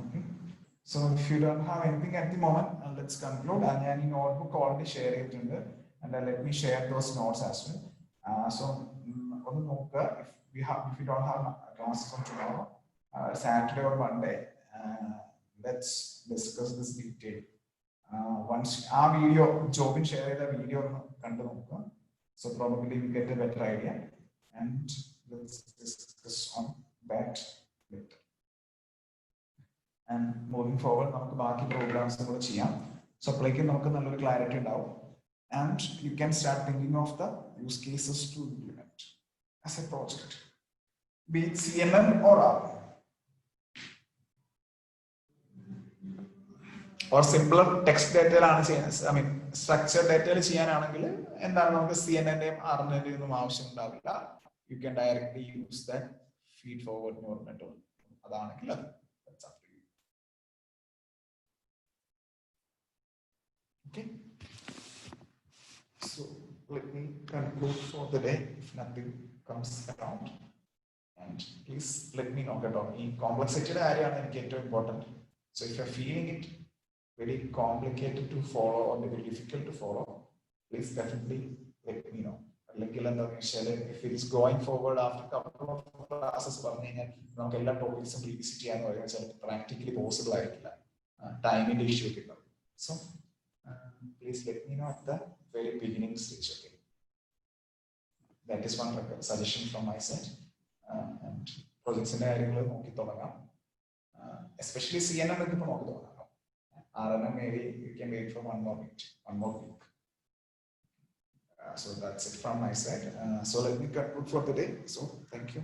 Okay. So if you don't have anything at the moment, let's conclude. And I notebook already share it in there, and let me share those notes as well. So if we don't have classes on tomorrow, Saturday or Monday, let's discuss this detail. Once our video, Jobin share the video, so probably we get a better idea, and let's discuss on that later. And moving forward, നമുക്ക് ബാക്കി programmes കൂടെ ചെയ്യാം. So അപ്പോഴേക്കും നമുക്ക് നല്ലൊരു clarity ഉണ്ടാവും. And you can start thinking of the use cases to implement as a project, be it CNN or R. Or simpler text data, I mean, structured data ചെയ്യാനാണെങ്കിൽ എന്താണ് നമുക്ക് CNN-ന്റെയും R-ന്റെയും ഒന്നും ആവശ്യം ഉണ്ടാവില്ല. You can directly use that feed forward neural network. അതാണെങ്കിൽ that's up to you. Okay. So let me conclude for the day if nothing comes around. And please let me know that in complexity area is important. So if you're feeling it very complicated to follow or very difficult to follow, please definitely let me know. അല്ലെങ്കിൽ എന്താണെന്ന് വെച്ചാൽ if it is going forward after couple of classes പറഞ്ഞു കഴിഞ്ഞാൽ നമുക്ക് എല്ലാ ടോപ്പിക്സും revisit ചെയ്യാന്ന് പറയുന്നത് ചിലപ്പോൾ പ്രാക്ടിക്കലി പോസിബിൾ ആയിരിക്കില്ല, ടൈമിന്റെ ഇഷ്യൂ ഒക്കെ ഉണ്ടാവും. So please let me know at the very beginning stage. Okay, that is one suggestion from my side. പ്രൊജക്ട്സിന്റെ കാര്യങ്ങൾ നോക്കി തുടങ്ങാം, എസ്പെഷ്യലി CNN ഒക്കെ ഇപ്പോൾ നോക്കി തുടങ്ങാം. RNM maybe you can wait for one more week. So that's it from my side. So let me conclude for the day. So thank you.